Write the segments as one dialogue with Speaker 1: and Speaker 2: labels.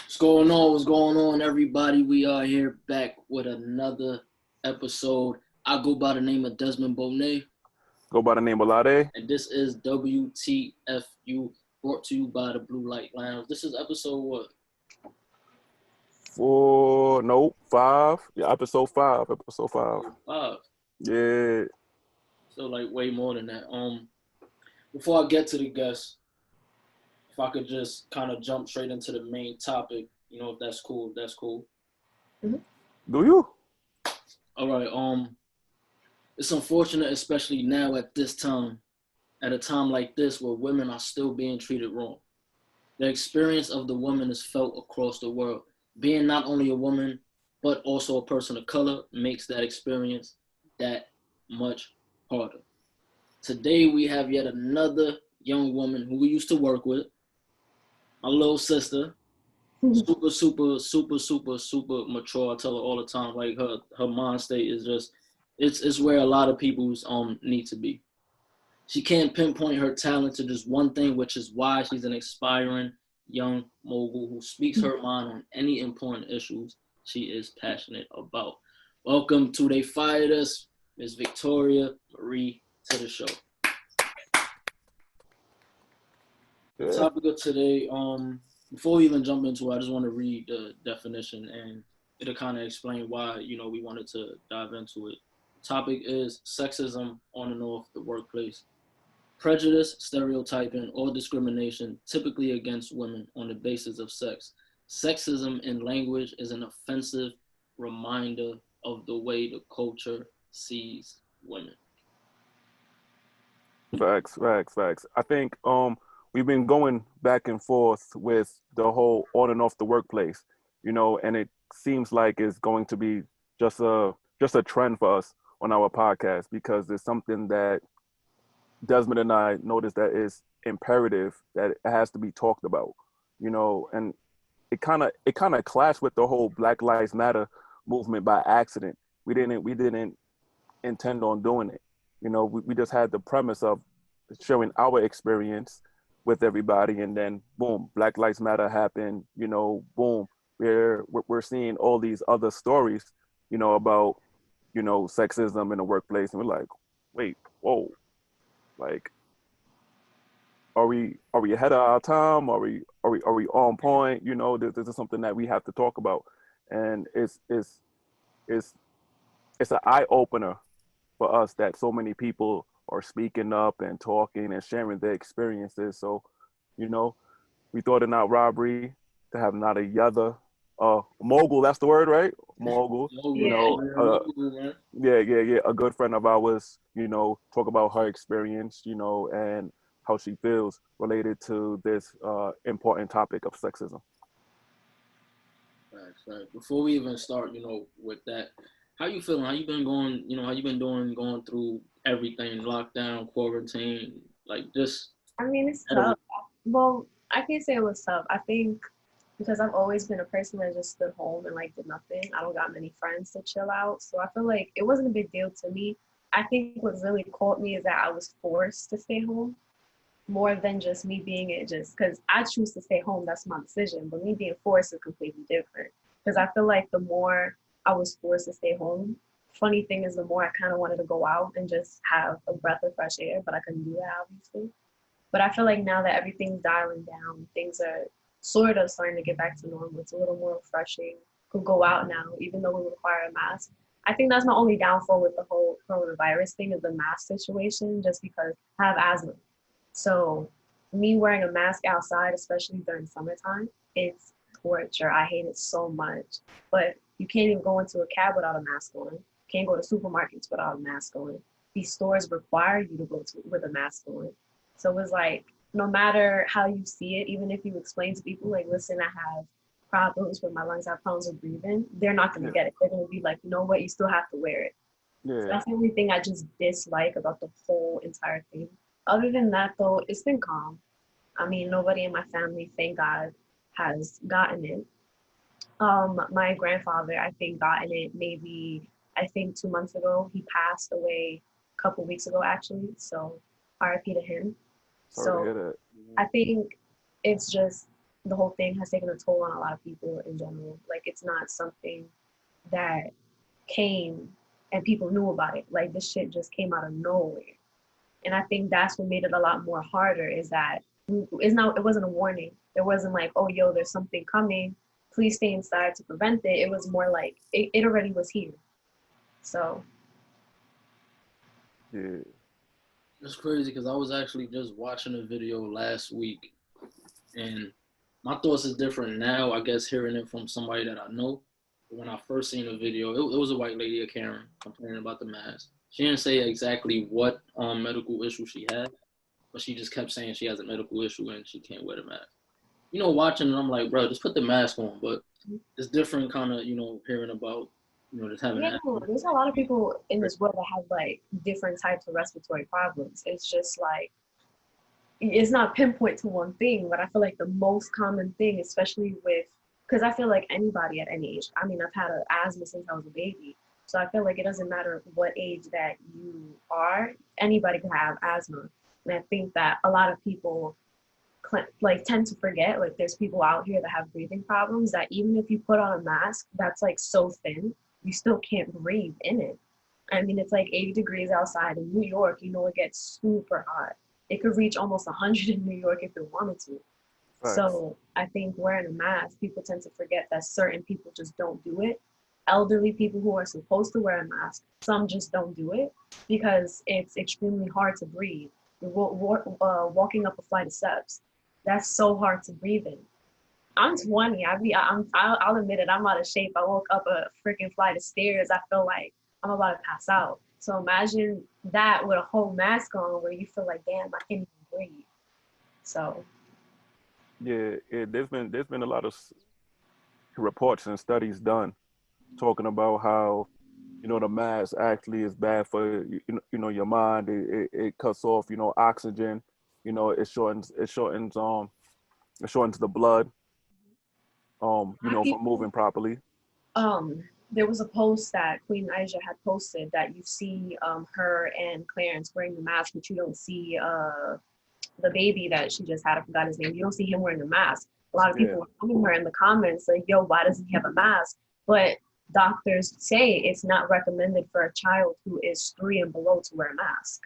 Speaker 1: What's going on? What's going on, everybody? We are here back with another episode. I go by the name of Desmond Bonet,
Speaker 2: Go by the name of Lade.
Speaker 1: and this is WTFU, brought to you by the Blue Light Lounge. This is episode what?
Speaker 2: Five. Yeah, episode five. Episode five.
Speaker 1: 5.
Speaker 2: Yeah.
Speaker 1: So like way more than that. Before I get to the guests, if I could just kind of jump straight into the main topic, if that's cool, that's cool.
Speaker 2: Do you?
Speaker 1: All right. It's unfortunate, especially now at this time, at a time like this where women are still being treated wrong. The experience of the woman is felt across the world. Being not only a woman, but also a person of color makes that experience that much harder. Today, we have yet another young woman who we used to work with, my little sister, super mature. I tell her all the time, like her mind state is just, it's where a lot of people's need to be. She can't pinpoint her talent to just one thing, which is why she's an aspiring young mogul who speaks her mind on any important issues she is passionate about. Welcome to They Fired Us, Miss Victoria Marie, to the show. The
Speaker 2: Yeah.
Speaker 1: topic of today, before we even jump into it, I just want to read the definition and it'll kind of explain why, we wanted to dive into it. The topic is sexism on and off the workplace. Prejudice, stereotyping, or discrimination, typically against women on the basis of sex. Sexism in language is an offensive reminder of the way the culture sees women.
Speaker 2: Facts. I think we've been going back and forth with the whole on and off the workplace, and it seems like it's going to be just a trend for us on our podcast because it's something that Desmond and I noticed that is imperative that it has to be talked about, and it kind of clashed with the whole Black Lives Matter movement by accident. We didn't intend on doing it. We just had the premise of sharing our experience with everybody, and then boom, Black Lives Matter happened. Boom, we're seeing all these other stories, about sexism in the workplace, and we're like, wait, whoa, like are we ahead of our time? Are we on point? This is something that we have to talk about, and it's it's an eye opener for us that so many people are speaking up and talking and sharing their experiences. So, you know, we thought it not robbery to have not a other mogul. That's the word, right? Mogul. You
Speaker 3: Yeah.
Speaker 2: know, yeah. A good friend of ours, talk about her experience, and how she feels related to this important topic of sexism.
Speaker 1: Right. Before we even start, with that, how you feeling? How you been going? How you been doing going through everything, lockdown, quarantine, like this?
Speaker 3: I mean, it's tough. Well, I can't say it was tough. I think because I've always been a person that just stood home and like did nothing. I don't got many friends to chill out. So I feel like it wasn't a big deal to me. I think what really caught me is that I was forced to stay home more than just me being it just because I choose to stay home. That's my decision. But me being forced is completely different. Because I feel like the more I was forced to stay home, funny thing is the more I kind of wanted to go out and just have a breath of fresh air, but I couldn't do that obviously. But I feel like now that everything's dialing down, things are sort of starting to get back to normal. It's a little more refreshing. Could go out now, even though we require a mask. I think that's my only downfall with the whole coronavirus thing is the mask situation, just because I have asthma. So me wearing a mask outside, especially during summertime, it's torture. I hate it so much. But you can't even go into a cab without a mask on. Can't go to supermarkets without a mask on. These stores require you to go to with a mask on. So it's like no matter how you see it, even if you explain to people like, listen, I have problems with my lungs, I have problems with breathing, they're not gonna get it. They're gonna be like, you know what, you still have to wear it. So
Speaker 2: Yeah.
Speaker 3: that's the only thing I just dislike about the whole entire thing. Other than that, though, it's been calm. I mean, nobody in my family, thank God, has gotten it. My grandfather, I think, gotten it maybe, I think 2 months ago. He passed away a couple weeks ago, actually. So RIP to him.
Speaker 2: Sorry to
Speaker 3: So
Speaker 2: hear that.
Speaker 3: I think it's just the whole thing has taken a toll on a lot of people in general. Like, it's not something that came and people knew about it. Like, this shit just came out of nowhere. And I think that's what made it a lot more harder, is that it wasn't a warning. It wasn't like, oh, yo, there's something coming, please stay inside to prevent it. It was more like it already was here. So
Speaker 2: Yeah.
Speaker 1: It's crazy because I was actually just watching a video last week, and my thoughts is different now, I guess, hearing it from somebody that I know. But when I first seen the video, it was a white lady, a Karen, complaining about the mask. She didn't say exactly what medical issue she had, but she just kept saying she has a medical issue and she can't wear the mask. You know, watching it, I'm like, bro, just put the mask on. But it's different, kind of, hearing about, just having
Speaker 3: yeah, there's a lot of people in this world that have like different types of respiratory problems. It's just like, it's not pinpoint to one thing, but I feel like the most common thing, especially with, because I feel like anybody at any age, I mean, I've had asthma since I was a baby. So I feel like it doesn't matter what age that you are, anybody can have asthma. And I think that a lot of people like tend to forget, like there's people out here that have breathing problems that even if you put on a mask that's like so thin, you still can't breathe in it. I mean, it's like 80 degrees outside in New York, it gets super hot. It could reach almost 100 in New York if it wanted to.
Speaker 2: Facts.
Speaker 3: So I think wearing a mask, people tend to forget that certain people just don't do it. Elderly people who are supposed to wear a mask, some just don't do it because it's extremely hard to breathe. Walking up a flight of steps, that's so hard to breathe in. I'm 20. I'll admit it. I'm out of shape. I woke up a freaking flight of stairs. I feel like I'm about to pass out. So imagine that with a whole mask on, where you feel like, damn, I can't even breathe. So
Speaker 2: Yeah, there's been a lot of reports and studies done talking about how the mask actually is bad for your mind. It cuts off oxygen. It shortens the blood. From moving properly.
Speaker 3: um, there was a post that Queen Aisha had posted that you see her and Clarence wearing the mask, but you don't see the baby that she just had. I forgot his name. You don't see him wearing the mask. A lot of people were telling her in the comments like, "Yo, why doesn't he have a mask?" But doctors say it's not recommended for a child who is 3 and below to wear a mask.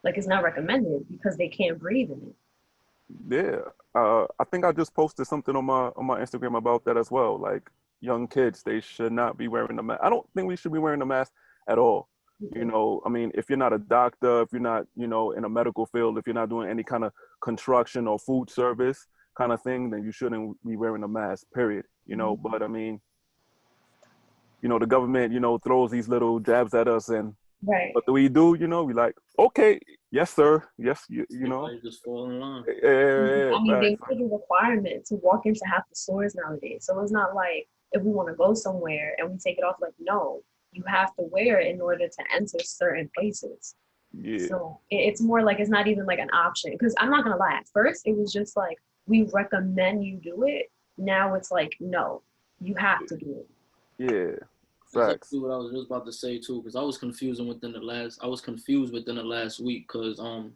Speaker 3: Like, it's not recommended because they can't breathe in it.
Speaker 2: Yeah, I think I just posted something on my Instagram about that as well. Like young kids, they should not be wearing the mask. I don't think we should be wearing the mask at all. I mean, if you're not a doctor, if you're not, in a medical field, if you're not doing any kind of construction or food service kind of thing, then you shouldn't be wearing a mask, period. But I mean, the government, throws these little jabs at us, and
Speaker 3: Right.
Speaker 2: what do? We like, okay, yes, sir. Yes, you know.
Speaker 1: just fall in line.
Speaker 2: Yeah,
Speaker 3: I mean, they made a requirement to walk into half the stores nowadays. So it's not like if we want to go somewhere and we take it off, like, no, you have to wear it in order to enter certain places.
Speaker 2: Yeah.
Speaker 3: So it's more like it's not even like an option. Because I'm not going to lie, at first it was just like, we recommend you do it. Now it's like, no, you have to do it.
Speaker 2: Yeah.
Speaker 1: Facts. Exactly what I was just about to say too, because I was confused within the last week, because around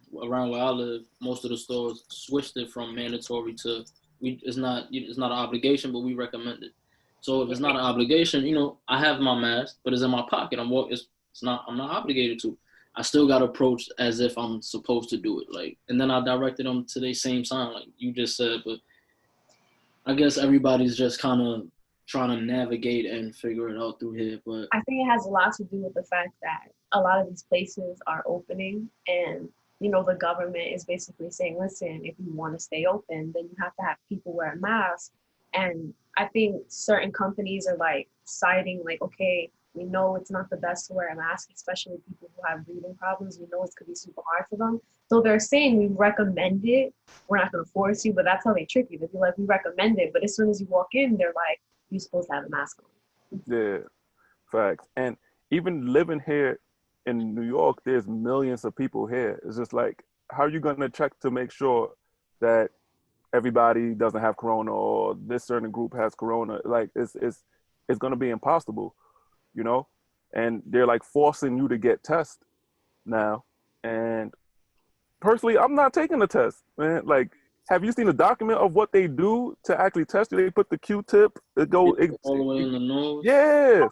Speaker 1: where I live, most of the stores switched it from mandatory to it's not an obligation, but we recommend it. So if it's not an obligation, I have my mask, but it's in my pocket. I'm not obligated to. I still got approached as if I'm supposed to do it, like, and then I directed them to the same sign, like you just said. But I guess everybody's just kind of trying to navigate and figure it out through here. But
Speaker 3: I think it has a lot to do with the fact that a lot of these places are opening, and the government is basically saying, listen, if you want to stay open, then you have to have people wear a mask. And I think certain companies are like citing like, okay, we know it's not the best to wear a mask, especially people who have breathing problems. We know it could be super hard for them. So they're saying we recommend it. We're not going to force you, but that's how they trick you. They'd be like, we recommend it. But as soon as you walk in, they're like, you're supposed to have a mask on.
Speaker 2: Yeah, facts. And even living here in New York, there's millions of people here. It's just like, how are you going to check to make sure that everybody doesn't have corona or this certain group has corona? Like, it's going to be impossible, And they're like forcing you to get tested now. And personally, I'm not taking the test, man. Like, have you seen a document of what they do to actually test you? They put the Q-tip. It goes.
Speaker 1: All the way in the nose.
Speaker 2: Yeah.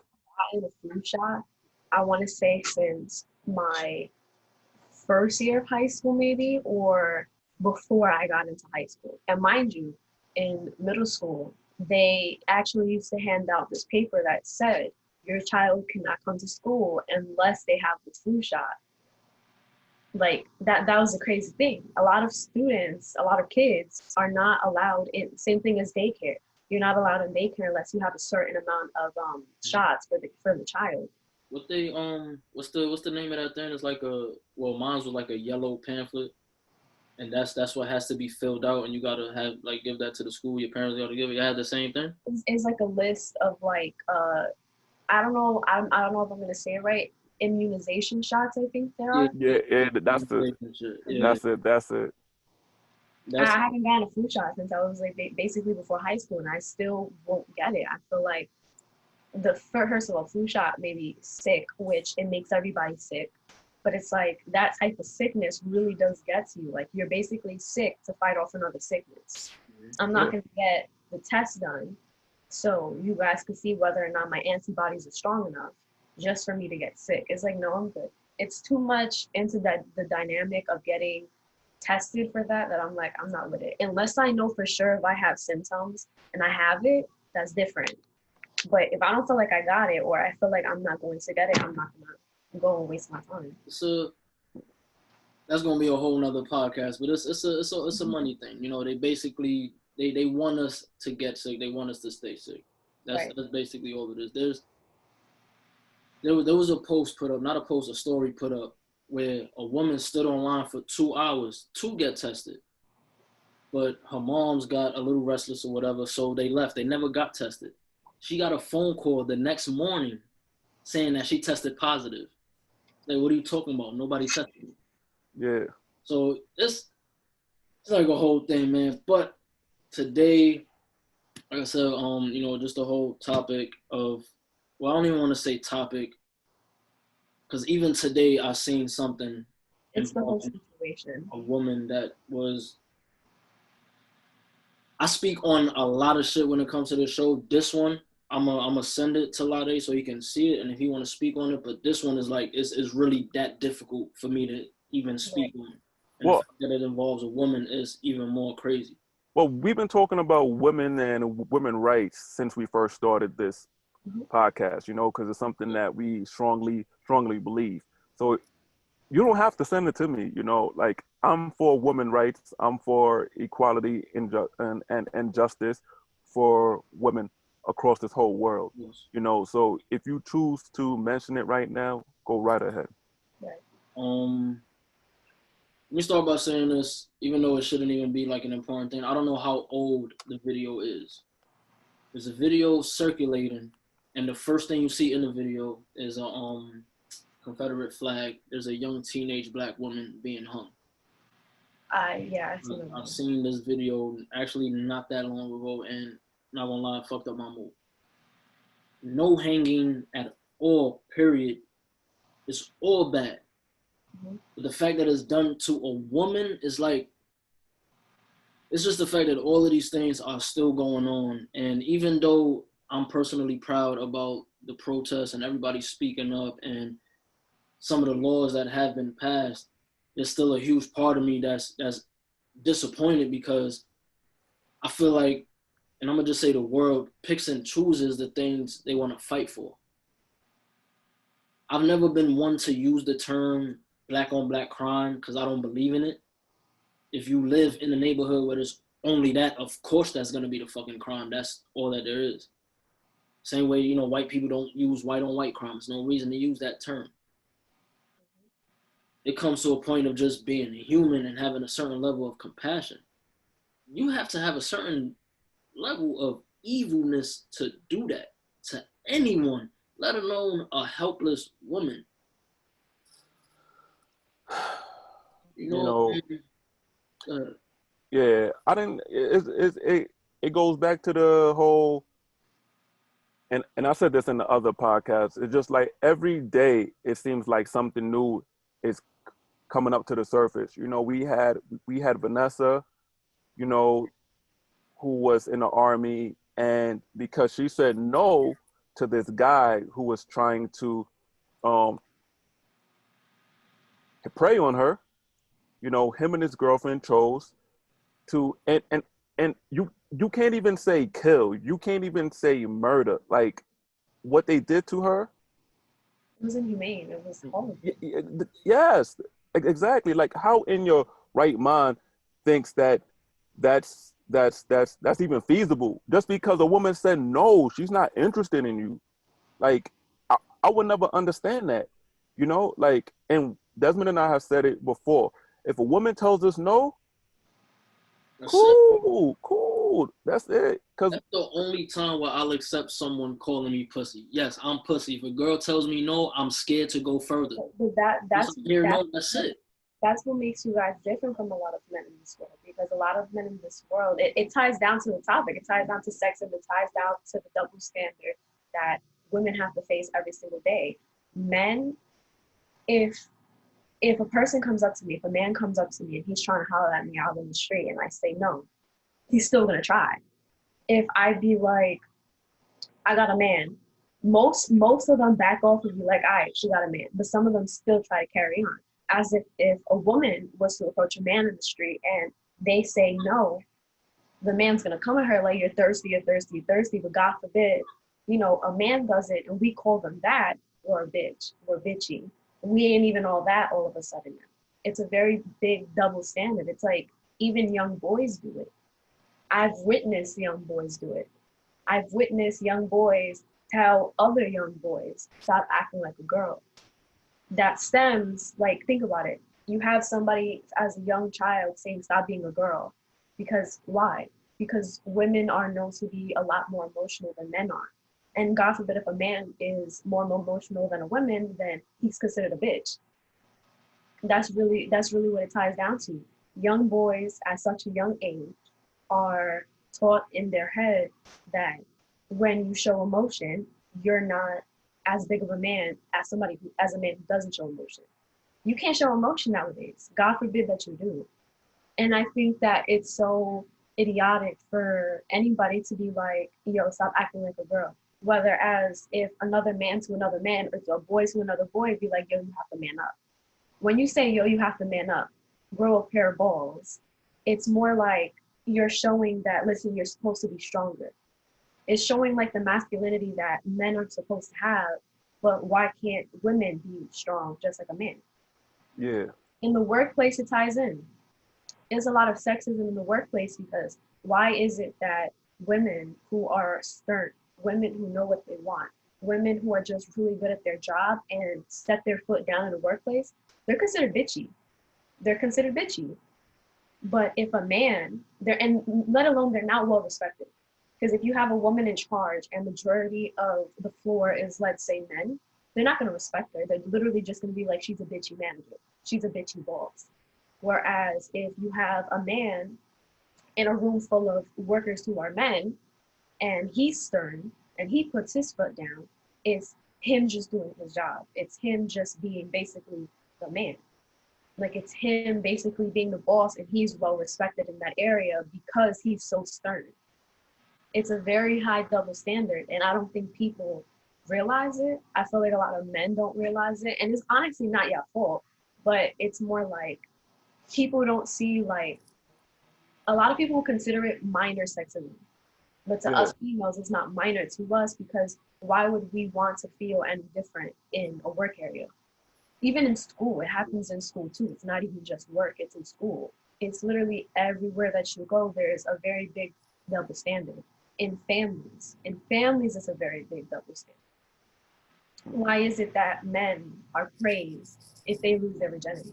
Speaker 3: In the flu shot, I want to say since my first year of high school, maybe, or before I got into high school. And mind you, in middle school, they actually used to hand out this paper that said your child cannot come to school unless they have the flu shot. Like that was a crazy thing. A lot of students, a lot of kids are not allowed in. Same thing as daycare. You're not allowed in daycare unless you have a certain amount of shots for the child.
Speaker 1: What they what's the name of that thing? It's like mine's was like a yellow pamphlet, and that's what has to be filled out, and you gotta have like give that to the school. Your parents gotta give it. You have the same thing.
Speaker 3: It's like a list of like I don't know if I'm gonna say it right. Immunization shots, I think there are.
Speaker 2: Yeah. That's it.
Speaker 1: Yeah.
Speaker 2: That's it.
Speaker 3: I haven't gotten a flu shot since I was like basically before high school, and I still won't get it. I feel like first of all, flu shot may be sick, which it makes everybody sick, but it's like that type of sickness really does get to you. Like you're basically sick to fight off another sickness. I'm not going to get the test done so you guys can see whether or not my antibodies are strong enough just for me to get sick. It's like, no, I'm good. It's too much into the dynamic of getting tested for that I'm like, I'm not with it. Unless I know for sure if I have symptoms and I have it, that's different. But if I don't feel like I got it, or I feel like I'm not going to get it, I'm not gonna go and waste my time.
Speaker 1: So that's gonna be a whole nother podcast. But it's a money thing. You know, they basically they want us to get sick. They want us to stay sick. That's basically all it is. There was a post put up, not a post, a story put up where a woman stood online for 2 hours to get tested, but her moms got a little restless or whatever, so they left. They never got tested. She got a phone call the next morning saying that she tested positive. Like, what are you talking about? Nobody tested me.
Speaker 2: Yeah.
Speaker 1: So it's like a whole thing, man. But today, like I said, you know, just the whole topic of, well, I don't even want to say topic, because even today I seen something.
Speaker 3: It's the whole situation.
Speaker 1: A woman that was. I speak on a lot of shit when it comes to this show. This one, I'm gonna send it to Lade so he can see it, and if he want to speak on it. But this one is like it's really that difficult for me to even speak on. And the fact that it involves a woman is even more crazy.
Speaker 2: Well, we've been talking about women and women rights since we first started this podcast, you know, because it's something that we strongly believe. So you don't have to send it to me, you know, like I'm for women rights. I'm for equality and justice for women across this whole world, you know. So if you choose to mention it right now, go right ahead.
Speaker 1: Let me start by saying this, even though it shouldn't even be like an important thing. I don't know how old the video is. There's a video circulating, and the first thing you see in the video is a Confederate flag. There's a young teenage black woman being hung. I've seen this video actually not that long ago, and not gonna lie, fucked up my mood. No hanging at all, period. It's all bad. But the fact that it's done to a woman is like, it's just the fact that all of these things are still going on. And even though I'm personally proud about the protests and everybody speaking up and some of the laws that have been passed, there's still a huge part of me that's disappointed, because I feel like, and I'm gonna just say the world picks and chooses the things they want to fight for. I've never been one to use the term black on black crime because I don't believe in it. If you live in a neighborhood where there's only that, of course that's gonna be the fucking crime. That's all that there is. Same way, you know, white people don't use white on white crime. There's no reason to use that term. It comes to a point of just being human and having a certain level of compassion. You have to have a certain level of evilness to do that to anyone, let alone a helpless woman. You know
Speaker 2: yeah, I didn't. It goes back to the whole, and I said this in the other podcast. It's just like every day it seems like something new is coming up to the surface. You know, we had Vanessa, you know, who was in the army, and because she said no to this guy who was trying um to prey on her, him and his girlfriend chose to, and you can't even say kill, you can't even say murder. Like, what they did to her,
Speaker 3: It was inhumane. It was horrible.
Speaker 2: yes, exactly. Like, how in your right mind thinks that that's even feasible just because a woman said no, she's not interested in you? Like, I would never understand that, like, and Desmond and I have said it before. If a woman tells us no,
Speaker 1: That's it.
Speaker 2: cool, that's it. Because
Speaker 1: That's the only time where I'll accept someone calling me pussy. Yes, I'm pussy. If a girl tells me no, I'm scared to go further.
Speaker 3: But
Speaker 1: Once I hear no, that's it.
Speaker 3: that's what makes you guys different from a lot of men in this world, because a lot of men in this world, it ties down to the topic. It ties down to sex, and it ties down to the double standard that women have to face every single day. Men, if a person comes up to me, if a man comes up to me and he's trying to holler at me out in the street and I say no, he's still gonna try. If I be like, I got a man, most of them back off and be like, all right, she got a man. But some of them still try to carry on. As if a woman was to approach a man in the street and they say no, the man's gonna come at her like, you're thirsty, you're thirsty, you're thirsty. But God forbid, a man does it and we call them that, we're a bitch, we're bitchy. We ain't even all that all of a sudden now. It's a very big double standard. It's like even young boys do it. I've witnessed young boys do it. I've witnessed young boys tell other young boys, stop acting like a girl. That stems, like, think about it. You have somebody as a young child saying, stop being a girl. Because why? Because women are known to be a lot more emotional than men are. And God forbid, if a man is more emotional than a woman, then he's considered a bitch. That's really what it ties down to. Young boys at such a young age are taught in their head that when you show emotion, you're not as big of a man as as a man who doesn't show emotion. You can't show emotion nowadays. God forbid that you do. And I think that it's so idiotic for anybody to be like, yo, stop acting like a girl. Whether as if another man to another man, or to a boy to another boy, be like, yo, you have to man up. When you say, yo, you have to man up, grow a pair of balls, it's more like you're showing that, listen, you're supposed to be stronger. It's showing like the masculinity that men are supposed to have, but why can't women be strong just like a man?
Speaker 2: yeah,
Speaker 3: In the workplace, it ties in. There's a lot of sexism in the workplace because why is it that women who are stern, women who know what they want, women who are just really good at their job and set their foot down in the workplace, they're considered bitchy. They're considered bitchy. But if a man, and let alone they're not well respected. Because if you have a woman in charge and majority of the floor is, let's say, men, they're not going to respect her. They're literally just going to be like, she's a bitchy manager. She's a bitchy boss. Whereas if you have a man in a room full of workers who are men and he's stern and he puts his foot down, it's him just doing his job. It's him just being basically the man. Like, it's him basically being the boss and he's well respected in that area because he's so stern. It's a very high double standard, and I don't think people realize it. I feel like a lot of men don't realize it, and it's honestly not your fault, but it's more like people don't see, like, a lot of people consider it minor sexism, but to
Speaker 2: yeah,
Speaker 3: us females, it's not minor to us because why would we want to feel any different in a work area? Even in school, it happens in school too. It's not even just work, it's in school. It's literally everywhere that you go, there's a very big double standard. In families, it's a very big double standard. Why is it that men are praised if they lose their virginity?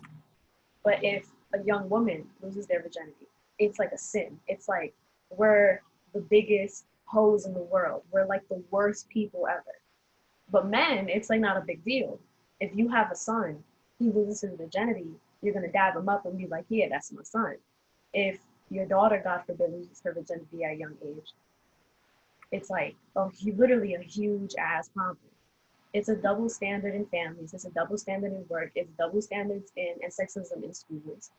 Speaker 3: But if a young woman loses their virginity, it's like a sin. It's like we're the biggest hoes in the world. We're like the worst people ever. But men, it's like not a big deal. If you have a son, he loses his virginity, you're gonna dab him up and be like, yeah, that's my son. If your daughter, God forbid, loses her virginity at a young age, it's like, oh, literally a huge ass problem. It's a double standard in families. It's a double standard in work. It's double standards in and sexism in schools.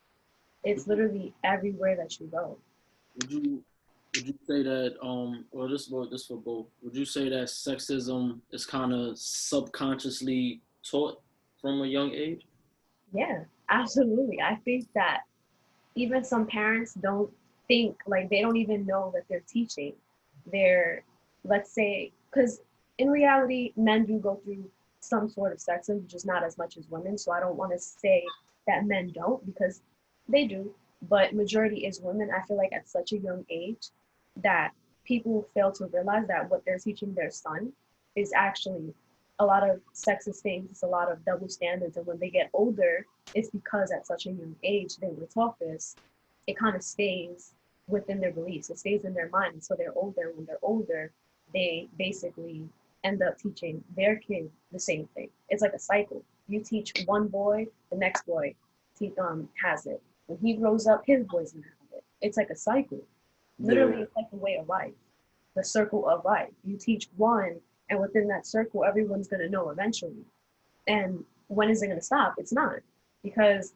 Speaker 3: It's literally everywhere that you go.
Speaker 1: Would you would you say that or this for both? Would you say that sexism is kind of subconsciously taught from a young age?
Speaker 3: Yeah, absolutely. I think that even some parents don't think, like, they don't even know that they're teaching. They're, let's say, because in reality, men do go through some sort of sexism, just not as much as women. So I don't want to say that men don't, because they do, but majority is women. I feel like at such a young age that people fail to realize that what they're teaching their son is actually a lot of sexist things. It's a lot of double standards, and when they get older, it's because at such a young age they were taught this. It kind of stays within their beliefs. It stays in their mind. And so they're older. When they're older, they basically end up teaching their kid the same thing. It's like a cycle. You teach one boy, the next boy has it. When he grows up, his boy's gonna have it. It's like a cycle. Literally,
Speaker 2: Yeah,
Speaker 3: it's like the way of life, the circle of life. You teach one, and within that circle, everyone's gonna know eventually. And when is it gonna stop? It's not, because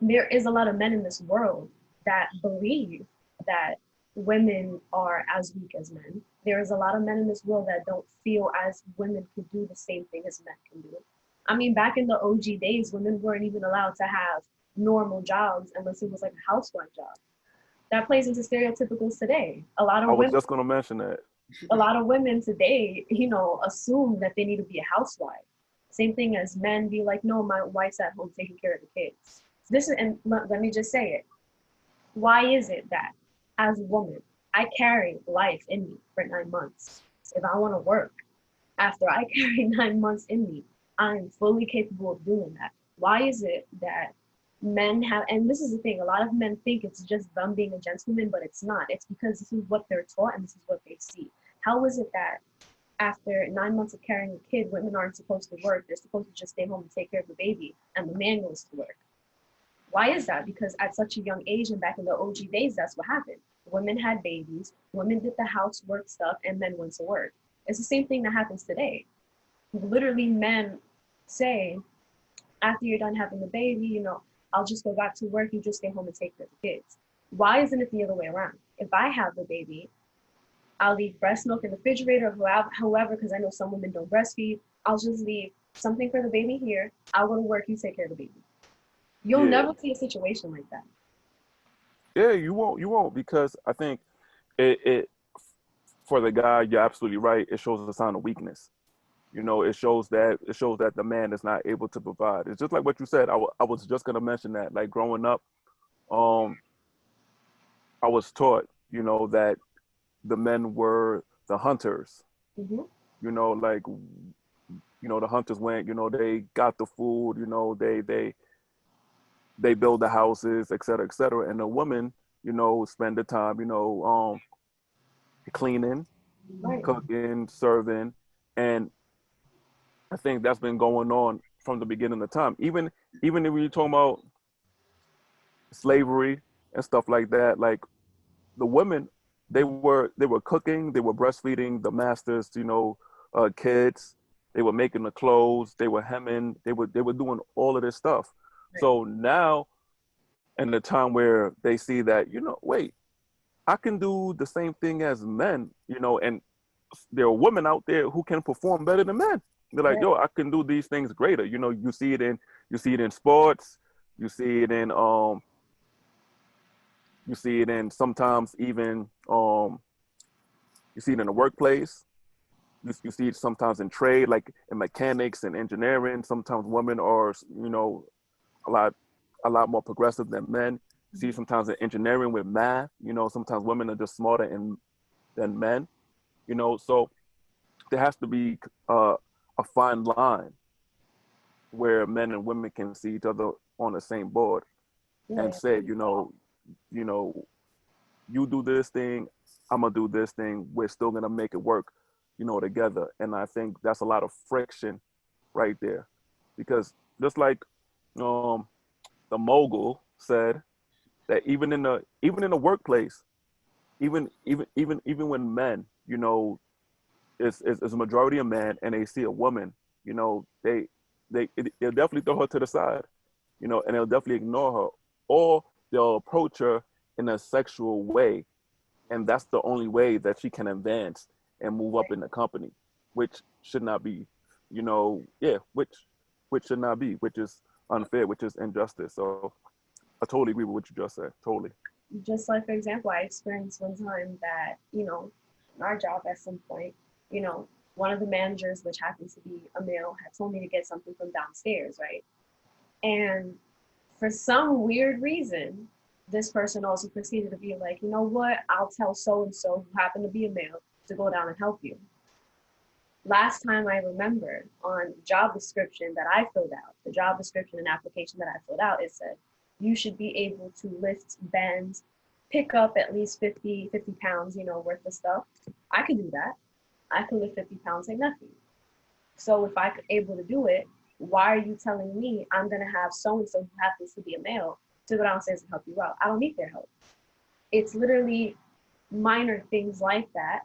Speaker 3: there is a lot of men in this world that believe that women are as weak as men. There is a lot of men in this world that don't feel as women could do the same thing as men can do. I mean, back in the OG days, women weren't even allowed to have normal jobs unless it was like a housewife job. That plays into stereotypicals today.
Speaker 2: I was just gonna mention that.
Speaker 3: A lot of women today, assume that they need to be a housewife. Same thing as men be like, no, my wife's at home taking care of the kids. This is, and let me just say it. Why is it that as a woman, I carry life in me for 9 months? If I want to work, after I carry 9 months in me, I am fully capable of doing that. Why is it that men have, and this is the thing, a lot of men think it's just them being a gentleman, but it's not. It's because this is what they're taught and this is what they see. How is it that after 9 months of carrying a kid, women aren't supposed to work? They're supposed to just stay home and take care of the baby, and the man goes to work. Why is that? Because at such a young age and back in the OG days, that's what happened. Women had babies, women did the housework stuff, and men went to work. It's the same thing that happens today. Literally, men say, after you're done having the baby, I'll just go back to work, you just stay home and take care of the kids. Why isn't it the other way around? If I have the baby, I'll leave breast milk in the refrigerator, however, because I know some women don't breastfeed. I'll just leave something for the baby here. I'll go to work, you take care of the baby. You'll
Speaker 2: Yeah,
Speaker 3: never see a situation like that.
Speaker 2: yeah. You won't because I think it for the guy. You're absolutely right. It shows a sign of weakness. It shows that the man is not able to provide. It's just like what you said. I was just gonna mention that. Like growing up, um, I was taught, that the men were the hunters.
Speaker 3: Hmm.
Speaker 2: Like the hunters went. They got the food. They build the houses, et cetera, et cetera. And the women, spend the time, cleaning,
Speaker 3: Right.
Speaker 2: cooking, serving, and I think that's been going on from the beginning of time. Even if you're talking about slavery and stuff like that, like the women, they were cooking, they were breastfeeding the masters, kids. They were making the clothes, they were hemming, they were doing all of this stuff.
Speaker 3: Right.
Speaker 2: So now, in the time where they see that, wait, I can do the same thing as men, and there are women out there who can perform better than men. They're like,
Speaker 3: Right.
Speaker 2: yo, I can do these things greater. You see it in sports, you see it in you see it in sometimes even you see it in the workplace. You see it sometimes in trade, like in mechanics and engineering. Sometimes women are, a lot a lot more progressive than men. See
Speaker 3: Mhm.
Speaker 2: sometimes in engineering with math, sometimes women are just smarter than men, so there has to be a fine line where men and women can see each other on the same board and
Speaker 3: Yeah.
Speaker 2: say, you know, you do this thing, I'm gonna do this thing. We're still gonna make it work, together. And I think that's a lot of friction right there, because just like um, the mogul said that even in the workplace, even when men, is a majority of men and they see a woman, they'll definitely throw her to the side, and they'll definitely ignore her, or they'll approach her in a sexual way, and that's the only way that she can advance and move up in the company, which should not be, which should not be, which is unfair, which is injustice. So I totally agree with what you just said. Totally.
Speaker 3: Just like, for example, I experienced one time that, in our job at some point, one of the managers, which happens to be a male, had told me to get something from downstairs, right? And for some weird reason, this person also proceeded to be like, you know what, I'll tell so-and-so who happened to be a male to go down and help you. Last time I remember, on job description that I filled out, the job description and application that I filled out, it said, you should be able to lift, bend, pick up at least 50 pounds, worth of stuff. I could do that. I could lift 50 pounds like nothing. So if I'm able to do it, why are you telling me I'm going to have so-and-so who happens to be a male to go downstairs and help you out? I don't need their help. It's literally minor things like that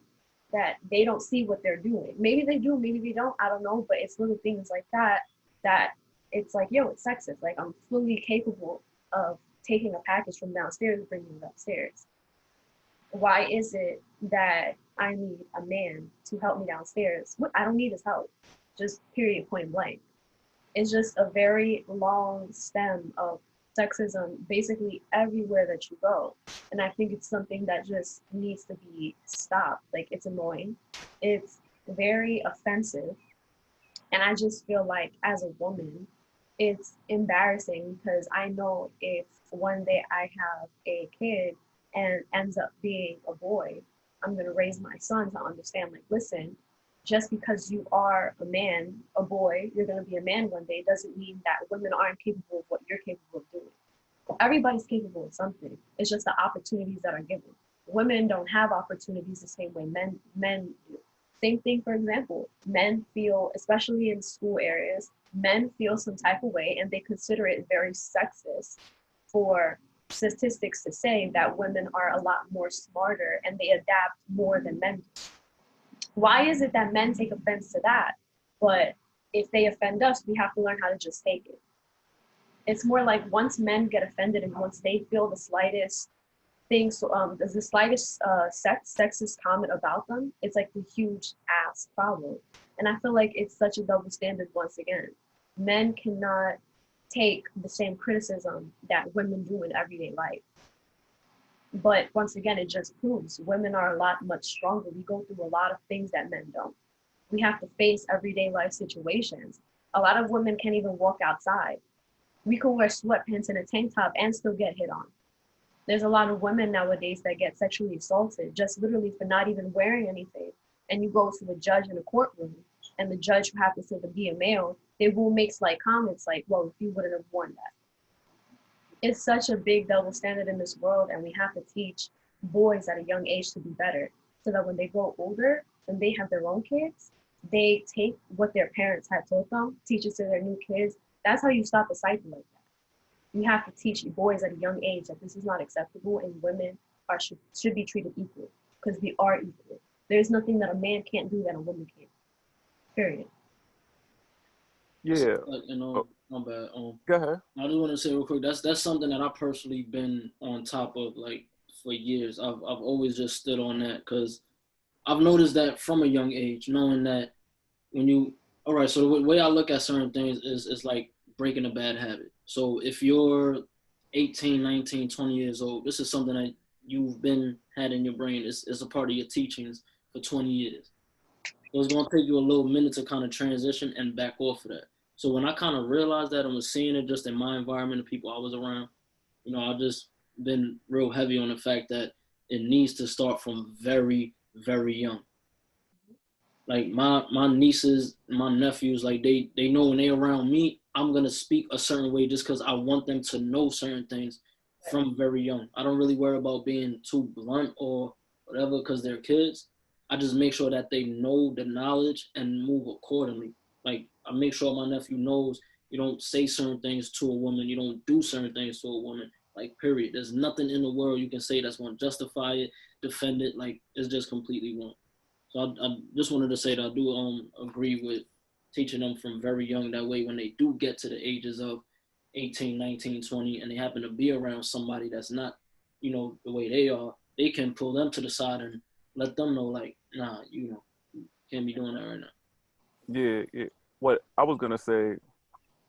Speaker 3: they don't see what they're doing. Maybe they do, maybe they don't, I don't know, but it's little things like that it's like, yo, it's sexist. Like, I'm fully capable of taking a package from downstairs and bringing it upstairs. Why is it that I need a man to help me downstairs? I don't need his help, just period, point blank. It's just a very long stem of sexism basically everywhere that you go. And I think it's something that just needs to be stopped. Like, it's annoying. It's very offensive. And I just feel like, as a woman, it's embarrassing, because I know if one day I have a kid and ends up being a boy, I'm going to raise my son to understand, like, listen, just because you are a man, a boy, you're going to be a man one day, doesn't mean that women aren't capable of what you're capable of doing. Everybody's capable of something. It's just the opportunities that are given. Women don't have opportunities the same way men do. Same thing, for example, men feel, especially in school areas, men feel some type of way, and they consider it very sexist for statistics to say that women are a lot more smarter and they adapt more than men do. Why is it that men take offense to that? But if they offend us, we have to learn how to just take it. It's more like, once men get offended and once they feel the slightest thing, there's the slightest sexist comment about them, it's like the huge ass problem. And I feel like it's such a double standard once again. Men cannot take the same criticism that women do in everyday life. But once again, it just proves women are a lot much stronger. We go through a lot of things that men don't. We have to face everyday life situations. A lot of women can't even walk outside. We can wear sweatpants and a tank top and still get hit on. There's a lot of women nowadays that get sexually assaulted just literally for not even wearing anything. And you go to a judge in a courtroom, and the judge who happens to be a male, they will make slight comments like, well, if you wouldn't have worn that. It's such a big double standard in this world, and we have to teach boys at a young age to be better, so that when they grow older and they have their own kids, they take what their parents had taught them, teach it to their new kids. That's how you stop a cycle like that. You have to teach boys at a young age that this is not acceptable, and women should be treated equal, because we are equal. There's nothing that a man can't do that a woman can't. Period.
Speaker 2: Yeah.
Speaker 1: My bad.
Speaker 2: Go ahead.
Speaker 1: I just want to say real quick, that's something that I personally been on top of, like, for years. I've always just stood on that, because I've noticed that from a young age, knowing that all right, so the way I look at certain things is like breaking a bad habit. So if you're 18, 19, 20 years old, this is something that you've had in your brain. It's a part of your teachings for 20 years. So it's going to take you a little minute to kind of transition and back off of that. So when I kind of realized that and was seeing it just in my environment, the people I was around, I just been real heavy on the fact that it needs to start from very, very young. Like my nieces, my nephews, like they know when they're around me, I'm gonna speak a certain way just because I want them to know certain things from very young. I don't really worry about being too blunt or whatever because they're kids. I just make sure that they know the knowledge and move accordingly. Like, I make sure my nephew knows you don't say certain things to a woman, you don't do certain things to a woman. Like, period. There's nothing in the world you can say that's going to justify it, defend it. Like, it's just completely wrong. So I just wanted to say that I do agree with teaching them from very young. That way, when they do get to the ages of 18, 19, 20, and they happen to be around somebody that's not, you know, the way they are, they can pull them to the side and let them know, like, nah, you know, you can't be doing that right now.
Speaker 2: Yeah, what I was gonna say,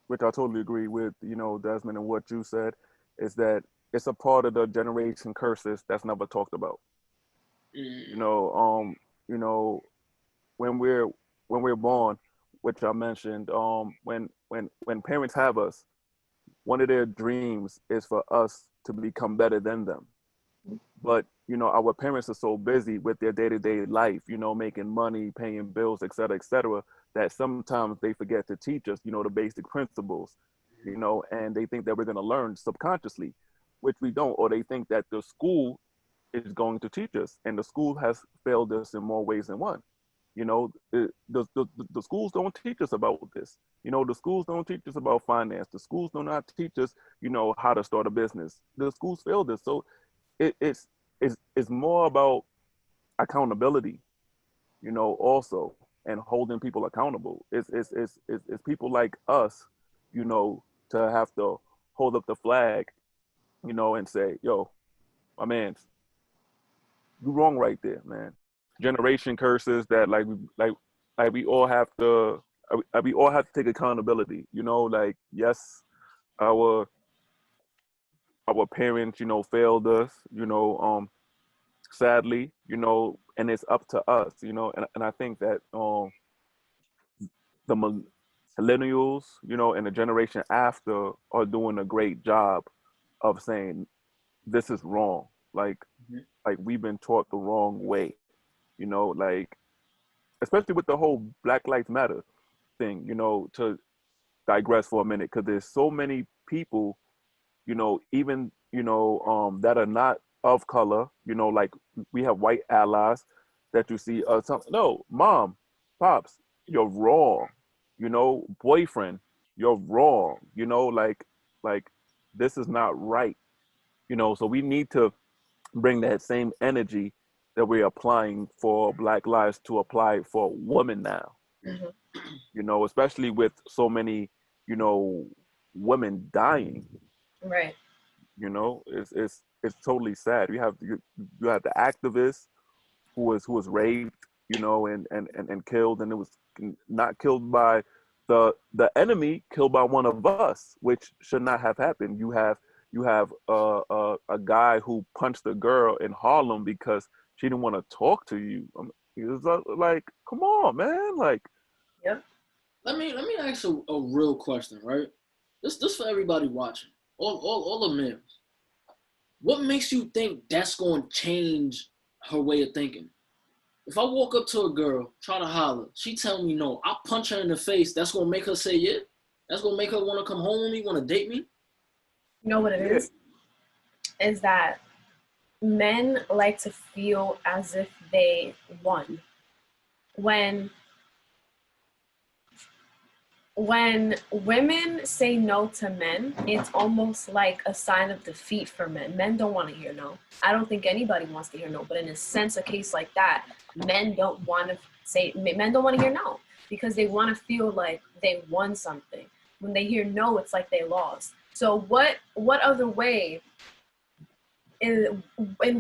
Speaker 2: which I totally agree with, Desmond, and what you said, is that it's a part of the generation curses that's never talked about. You
Speaker 1: Mm,
Speaker 2: know, you know, when we're born, which I mentioned, when parents have us, one of their dreams is for us to become better than them. But our parents are so busy with their day-to-day life, making money, paying bills, et cetera, that sometimes they forget to teach us, the basic principles, and they think that we're going to learn subconsciously, which we don't. Or they think that the school is going to teach us, and the school has failed us in more ways than one. The schools don't teach us about this. The schools don't teach us about finance. The schools do not teach us, how to start a business. The schools failed us. So it's more about accountability, also, and holding people accountable. It's people like us, to have to hold up the flag, and say, yo, my man, you wrong right there, man. Generation curses that like we all have to we all have to take accountability. Like, yes, our our parents, failed us, sadly, and it's up to us, and I think that the millennials, and the generation after are doing a great job of saying this is wrong.
Speaker 1: mhm.
Speaker 2: Like we've been taught the wrong way, like especially with the whole Black Lives Matter thing, to digress for a minute, because there's so many people, even, that are not of color, like we have white allies that you see, no, mom, pops, you're wrong, boyfriend, you're wrong, like this is not right, so we need to bring that same energy that we're applying for Black lives to apply for women now,
Speaker 3: Mhm.
Speaker 2: especially with so many, you know, women dying.
Speaker 3: Right.
Speaker 2: It's totally sad. You have the activist who was raped, and killed, and it was not killed by the enemy, killed by one of us, which should not have happened. You have a guy who punched a girl in Harlem because she didn't want to talk to you. It was like, come on, man, like.
Speaker 3: Yep.
Speaker 1: Let me ask a real question, right? This for everybody watching, all the males. What makes you think that's going to change her way of thinking? If I walk up to a girl, try to holler, she tell me no, I punch her in the face, that's gonna make her say yeah? That's gonna make her wanna come home with me, wanna date me?
Speaker 3: You know what it
Speaker 2: Yeah.
Speaker 3: is that men like to feel as if they won. When when women say no to men, it's almost like a sign of defeat for men. Men don't want to hear no. I don't think anybody wants to hear no, but in a sense, a case like that, men don't want to hear no because they want to feel like they won something. When they hear no, it's like they lost. So what other way in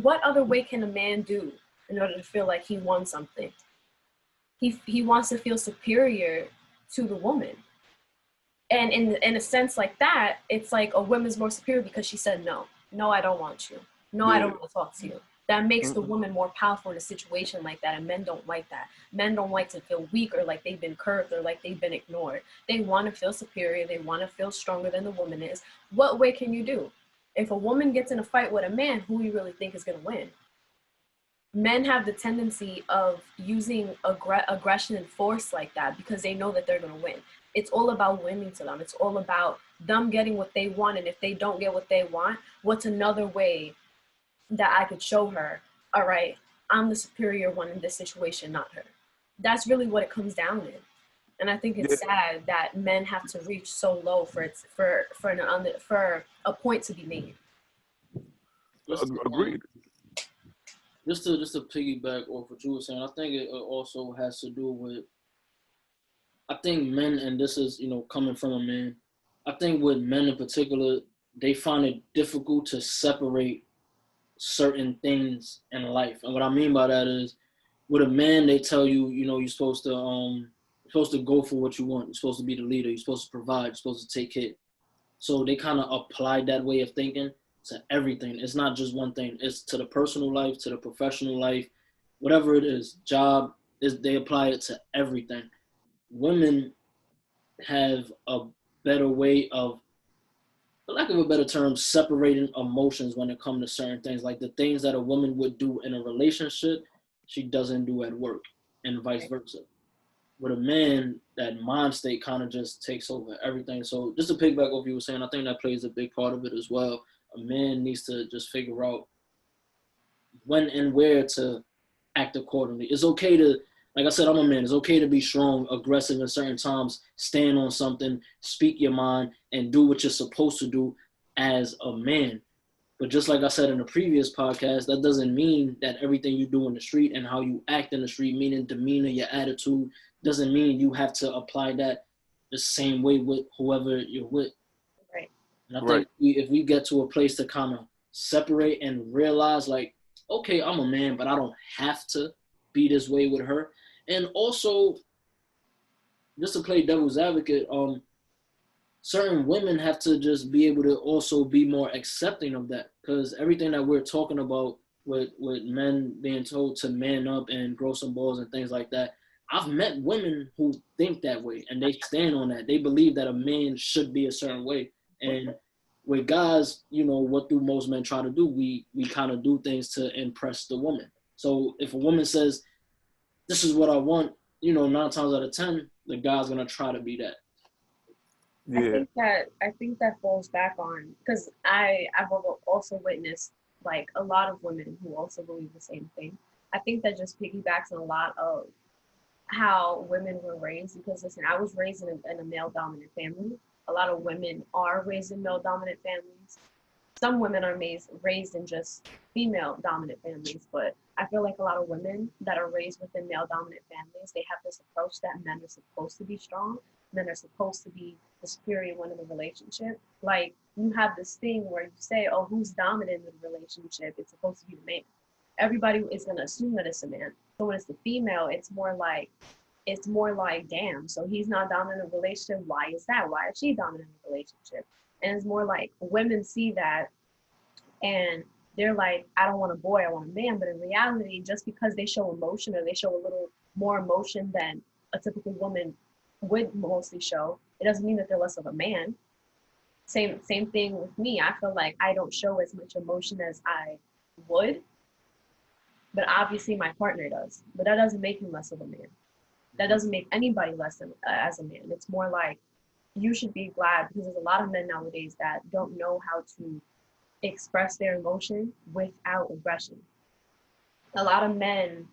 Speaker 3: what other way can a man do in order to feel like he won something? He wants to feel superior to the woman. And in a sense like that, it's like a woman's more superior because she said no. No, I don't want you. No, I
Speaker 2: Yeah.
Speaker 3: don't want to talk to you. That makes the
Speaker 2: Mm-mm.
Speaker 3: woman more powerful in a situation like that, and men don't like that. Men don't like to feel weak or like they've been curved or like they've been ignored. They want to feel superior. They want to feel stronger than the woman is. What way can you do? If a woman gets in a fight with a man, who do you really think is going to win? Men have the tendency of using aggression and force like that because they know that they're going to win. It's all about winning to them. It's all about them getting what they want. And if they don't get what they want, what's another way that I could show her, all right, I'm the superior one in this situation, not her. That's really what it comes down to. And I think
Speaker 2: Yeah.
Speaker 3: it's sad that men have to reach so low for a point to be made.
Speaker 1: Just to,
Speaker 2: Agreed.
Speaker 1: just to piggyback off what you were saying, I think it also has to do with, I think men, and this is, coming from a man, I think with men in particular, they find it difficult to separate certain things in life. And what I mean by that is, with a man, they tell you, you're supposed to go for what you want. You're supposed to be the leader. You're supposed to provide. You're supposed to take care. So they kind of apply that way of thinking to everything. It's not just one thing. It's to the personal life, to the professional life, whatever it is. Job is they apply it to everything. Women have a better way of, for lack of a better term, separating emotions when it comes to certain things. Like the things that a woman would do in a relationship, she doesn't do at work, and vice versa. With a man, that mind state kind of just takes over everything. So just to pick back what you were saying, I think that plays a big part of it as well. A man needs to just figure out when and where to act accordingly. It's okay to, like I said, I'm a man. It's okay to be strong, aggressive in certain times, stand on something, speak your mind, and do what you're supposed to do as a man. But just like I said in the previous podcast, that doesn't mean that everything you do in the street and how you act in the street, meaning demeanor, your attitude, doesn't mean you have to apply that the same way with whoever you're with.
Speaker 3: Right.
Speaker 1: And I think if we get to a place to kind of separate and realize, like, okay, I'm a man, but I don't have to be this way with her. And also, just to play devil's advocate, certain women have to just be able to also be more accepting of that, because everything that we're talking about with men being told to man up and grow some balls and things like that, I've met women who think that way and they stand on that. They believe that a man should be a certain way. And with guys, what do most men try to do? We kind of do things to impress the woman. So if a woman says, this is what I want, 9 times out of 10, the guy's gonna try to be that.
Speaker 2: Yeah.
Speaker 3: I think that falls back on, because I've also witnessed like a lot of women who also believe the same thing. I think that just piggybacks on a lot of how women were raised, because listen, I was raised in a male dominant family. A lot of women are raised in male dominant families. Some women are raised in just female dominant families, but I feel like a lot of women that are raised within male dominant families, they have this approach that men are supposed to be strong, men are supposed to be the superior one in the relationship. Like, you have this thing where you say, oh, who's dominant in the relationship? It's supposed to be the man. Everybody is going to assume that it's a man. So when it's the female, it's more like, damn, so he's not dominant in a relationship. Why is that? Why is she dominant in a relationship? And it's more like women see that and they're like, I don't want a boy, I want a man. But in reality, just because they show emotion, or they show a little more emotion than a typical woman would mostly show, it doesn't mean that they're less of a man. Same thing with me. I feel like I don't show as much emotion as I would, but obviously my partner does. But that doesn't make him less of a man. That doesn't make anybody less than as a man. It's more like, you should be glad, because there's a lot of men nowadays that don't know how to express their emotion without aggression. A lot of men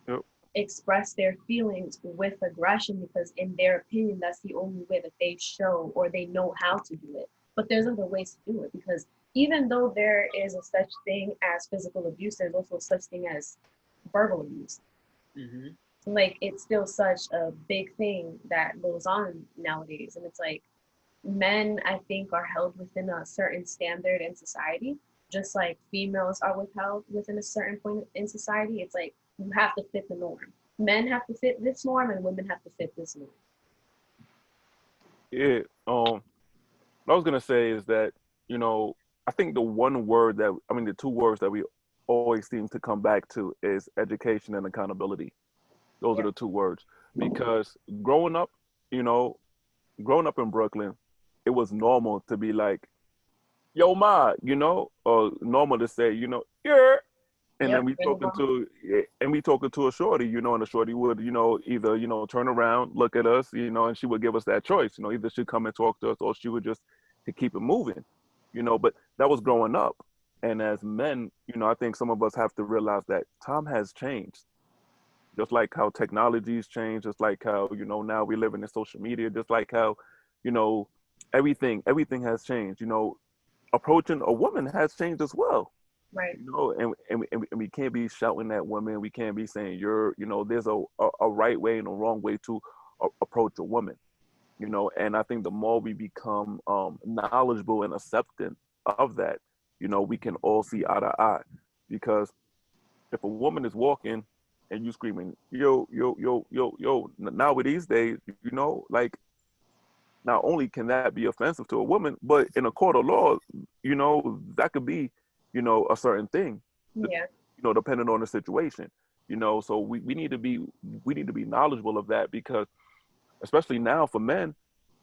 Speaker 3: express their feelings with aggression because in their opinion that's the only way that they show or they know how to do it. But there's other ways to do it, because even though there is a such thing as physical abuse, there's also such thing as verbal abuse.
Speaker 1: Mm-hmm.
Speaker 3: Like, it's still such a big thing that goes on nowadays. And it's like, men, I think, are held within a certain standard in society, just like females are withheld within a certain point in society. It's like, you have to fit the norm. Men have to fit this norm, and women have to fit this norm.
Speaker 2: Yeah. What I was gonna say is that, I think the two words that we always seem to come back to is education and accountability. Those are the two words. Because you know, growing up in Brooklyn, it was normal to be like, yo ma, or normal to say, yeah. And then we talking to a shorty, and the shorty would, either, turn around, look at us, and she would give us that choice, either she'd come and talk to us or she would just to keep it moving, but that was growing up. And as men, I think some of us have to realize that time has changed. Just like how technology's changed, just like how, now we live in social media, just like how, you know, everything has changed. Approaching a woman has changed as well.
Speaker 3: Right.
Speaker 2: And we can't be shouting at women. We can't be saying there's a right way and a wrong way to approach a woman. And I think the more we become knowledgeable and accepting of that, we can all see eye to eye. because if a woman is walking and you screaming, yo, yo, yo, yo, yo, nowadays days, you know, like not only can that be offensive to a woman, but in a court of law, you know, that could be, you know, a certain thing,
Speaker 3: Yeah.
Speaker 2: you know, depending on the situation, you know. So we need to be knowledgeable of that, because especially now for men,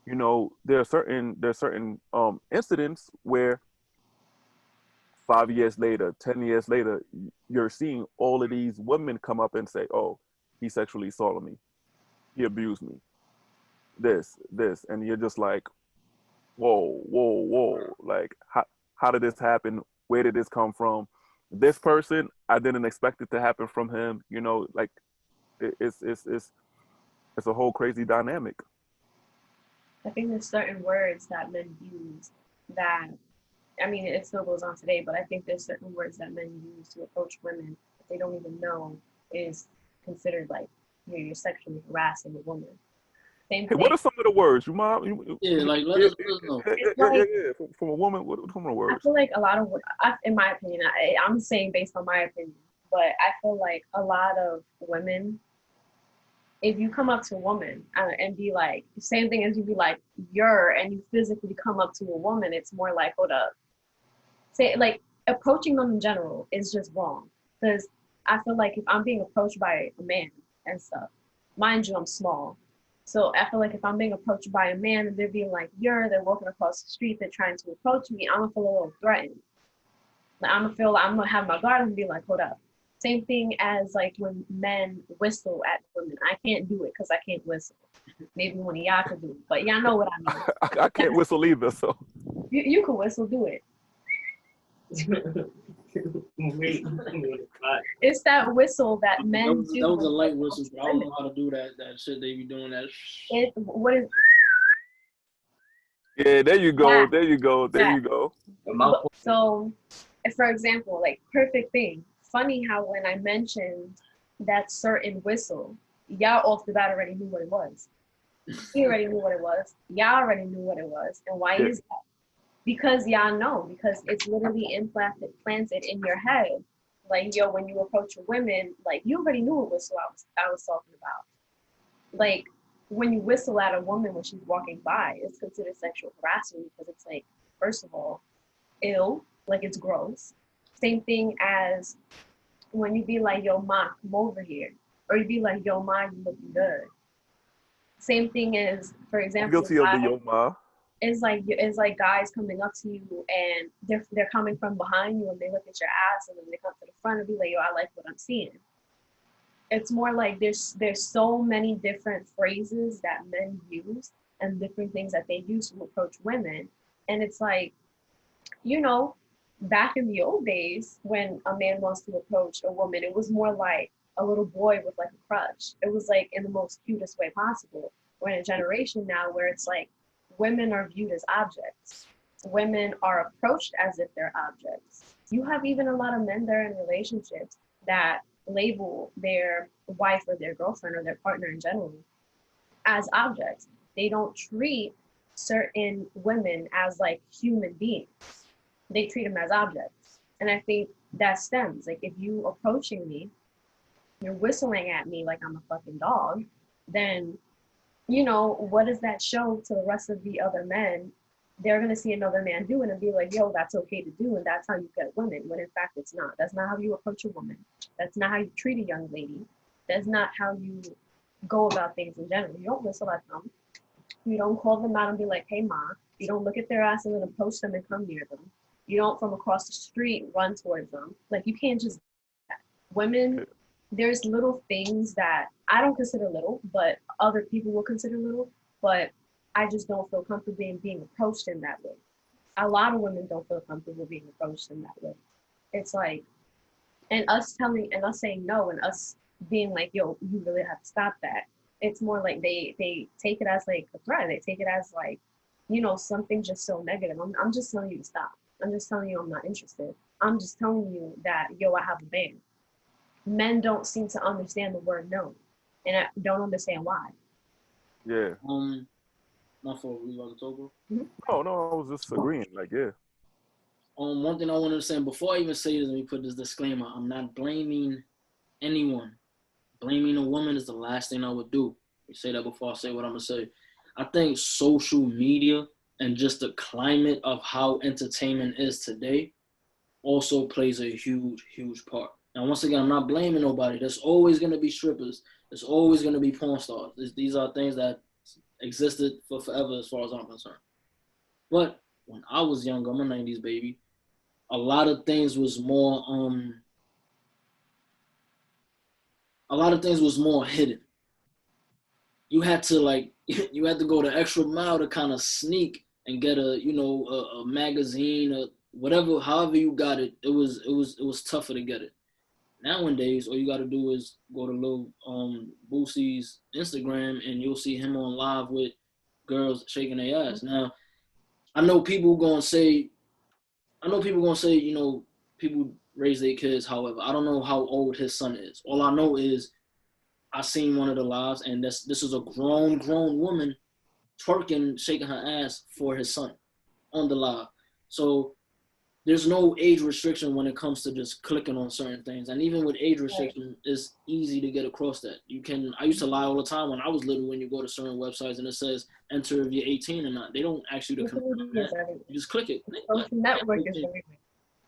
Speaker 2: you know, there's certain incidents where 5 years later, 10 years later, you're seeing all of these women come up and say, oh, he sexually assaulted me, he abused me, this, and you're just like, whoa, whoa, whoa, like how did this happen? Where did this come from? This person, I didn't expect it to happen from him. You know, like it's a whole crazy dynamic.
Speaker 3: I think there's certain words that men use that, I mean, it still goes on today, but I think there's certain words that men use to approach women that they don't even know is considered like, you know, you're sexually harassing a woman. Same
Speaker 2: Hey,
Speaker 3: thing.
Speaker 2: what are some of the words you mind? You,
Speaker 1: Yeah, like
Speaker 2: yeah,
Speaker 1: let us know.
Speaker 3: It's like,
Speaker 2: from a woman. What are some of the
Speaker 3: I
Speaker 2: words?
Speaker 3: feel like a lot of, in my opinion, I'm saying based on my opinion, but I feel like a lot of women, if you come up to a woman and be like, same thing as you be like, and you physically come up to a woman, it's more like, hold up. Say, like, approaching them in general is just wrong. Because I feel like if I'm being approached by a man and stuff, mind you, I'm small. So I feel like if I'm being approached by a man and they're being like, they're walking across the street, they're trying to approach me, I'm gonna feel a little threatened. Like, I'm gonna have my guard and be like, hold up. Same thing as like when men whistle at women. I can't do it because I can't whistle. Maybe one of y'all could do it, but y'all know what I mean.
Speaker 2: I can't whistle either, so
Speaker 3: You can whistle, do it. It's that whistle that men do.
Speaker 1: That was a light whistle. I don't know how to do that shit they be doing that.
Speaker 3: What is
Speaker 2: yeah, there you go,
Speaker 3: that?
Speaker 2: there you go, there
Speaker 3: That.
Speaker 2: you go.
Speaker 3: So, for example, like perfect thing. Funny how when I mentioned that certain whistle, y'all off the bat already knew what it was. He already knew what it was. Y'all already knew what it was. And why is that? Because y'all know, because it's literally planted in your head. Like, yo, when you approach women, like, you already knew what whistle I was talking about. Like, when you whistle at a woman when she's walking by, it's considered sexual harassment because it's like, first of all, ill, like it's gross. Same thing as when you be like, yo, ma, come over here. Or you be like, yo, ma, you looking good. Same thing as, for
Speaker 2: I'm
Speaker 3: example,
Speaker 2: guilty of the yo ma.
Speaker 3: it's like guys coming up to you and they're coming from behind you and they look at your ass and then they come to the front and be like, yo, I like what I'm seeing. It's more like there's so many different phrases that men use and different things that they use to approach women. And it's like, you know, back in the old days when a man wants to approach a woman, it was more like a little boy with like a crush. It was like in the most cutest way possible. We're in a generation now where it's like women are viewed as objects. Women are approached as if they're objects. You have even a lot of men that are in relationships that label their wife or their girlfriend or their partner in general as objects. They don't treat certain women as like human beings. They treat them as objects. And I think that stems, like, if you approaching me, you're whistling at me like I'm a fucking dog, then, you know, what does that show to the rest of the other men? They're going to see another man do it and be like, yo, that's okay to do. And that's how you get women. When in fact, it's not. That's not how you approach a woman. That's not how you treat a young lady. That's not how you go about things in general. You don't whistle at them. You don't call them out and be like, hey, ma. You don't look at their ass and then approach them and come near them. You don't from across the street run towards them. Like, you can't just, women, there's little things that I don't consider little, but other people will consider little, but I just don't feel comfortable being approached in that way. A lot of women don't feel comfortable being approached in that way. It's like, and us saying no and us being like, yo, you really have to stop that. It's more like they take it as like a threat. They take it as like, you know, something just so negative. I'm just telling you to stop. I'm just telling you I'm not interested. I'm just telling you that, yo, I have a man. Men don't seem to understand the word no, and I don't understand why.
Speaker 2: Yeah.
Speaker 1: My fault. We about to talk, bro.
Speaker 2: No, I was just agreeing. Like, yeah.
Speaker 1: one thing I wanted to say, and before I even say this, let me put this disclaimer. I'm not blaming anyone. Blaming a woman is the last thing I would do. You say that before I say what I'm gonna say. I think social media and just the climate of how entertainment is today also plays a huge, huge part. Now, once again, I'm not blaming nobody. There's always gonna be strippers. There's always gonna be porn stars. These are things that existed for forever, as far as I'm concerned. But when I was younger, I'm a '90s baby. A lot of things was more hidden. You had to you had to go the extra mile to kind of sneak and get a magazine or whatever, however you got it. It was tougher to get it. Nowadays, all you got to do is go to Lil Boosie's Instagram and you'll see him on live with girls shaking their ass. Now, I know people gonna say, people raise their kids. However, I don't know how old his son is. All I know is I seen one of the lives, and this is a grown woman twerking, shaking her ass for his son on the live. So there's no age restriction when it comes to just clicking on certain things. And even with age restriction, it's easy to get across that. I used to lie all the time when I was little, when you go to certain websites and it says enter if you're 18 or not. They don't ask you to confirm that. You just click it.
Speaker 3: Social network is everything.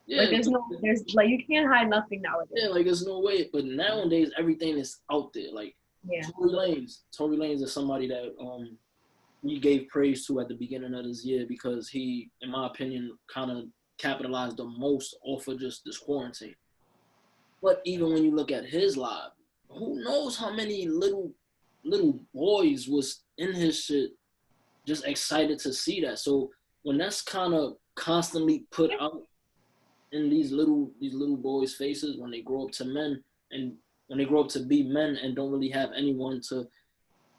Speaker 3: Yeah, there's you can't hide nothing nowadays.
Speaker 1: Yeah, there's no way. But nowadays everything is out there. Tory Lanez is somebody that we gave praise to at the beginning of this year because he, in my opinion, kind of capitalized the most off of just this quarantine. But even when you look at his live, who knows how many little boys was in his shit just excited to see that. So when that's kind of constantly put out in these little boys' faces when they grow up to men, and when they grow up to be men and don't really have anyone to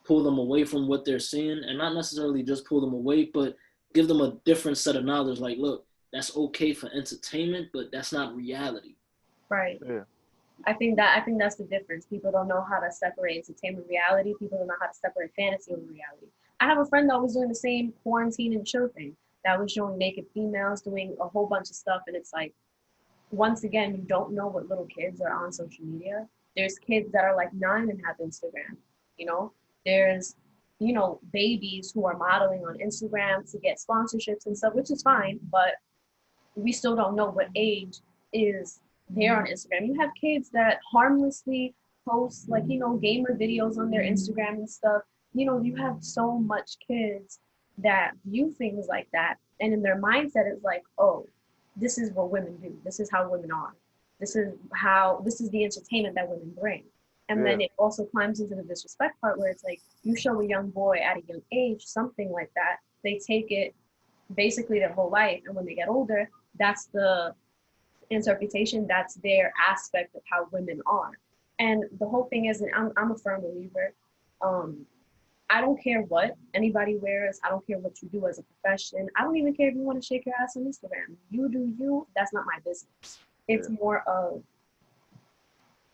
Speaker 1: pull them away from what they're seeing, and not necessarily just pull them away, but give them a different set of knowledge. Like, look, that's okay for entertainment, but that's not reality.
Speaker 3: Right. Yeah. I think that's the difference. People don't know how to separate entertainment reality. People don't know how to separate fantasy and reality. I have a friend that was doing the same quarantine and chill thing, that was showing naked females doing a whole bunch of stuff, and it's like, once again, you don't know what little kids are on social media. There's kids that are like 9 and have Instagram, There's, babies who are modeling on Instagram to get sponsorships and stuff, which is fine, but we still don't know what age is there on Instagram. You have kids that harmlessly post gamer videos on their Instagram and stuff. You have so much kids that view things like that, and in their mindset it's like, oh, this is what women do. This is how women are. This is the entertainment that women bring. And then it also climbs into the disrespect part where it's like, you show a young boy at a young age something like that, they take it basically their whole life. And when they get older, that's the interpretation, that's their aspect of how women are. And the whole thing is, and I'm a firm believer, I don't care what anybody wears. I don't care what you do as a profession. I don't even care if you want to shake your ass on Instagram. You do you. That's not my business. It's more of,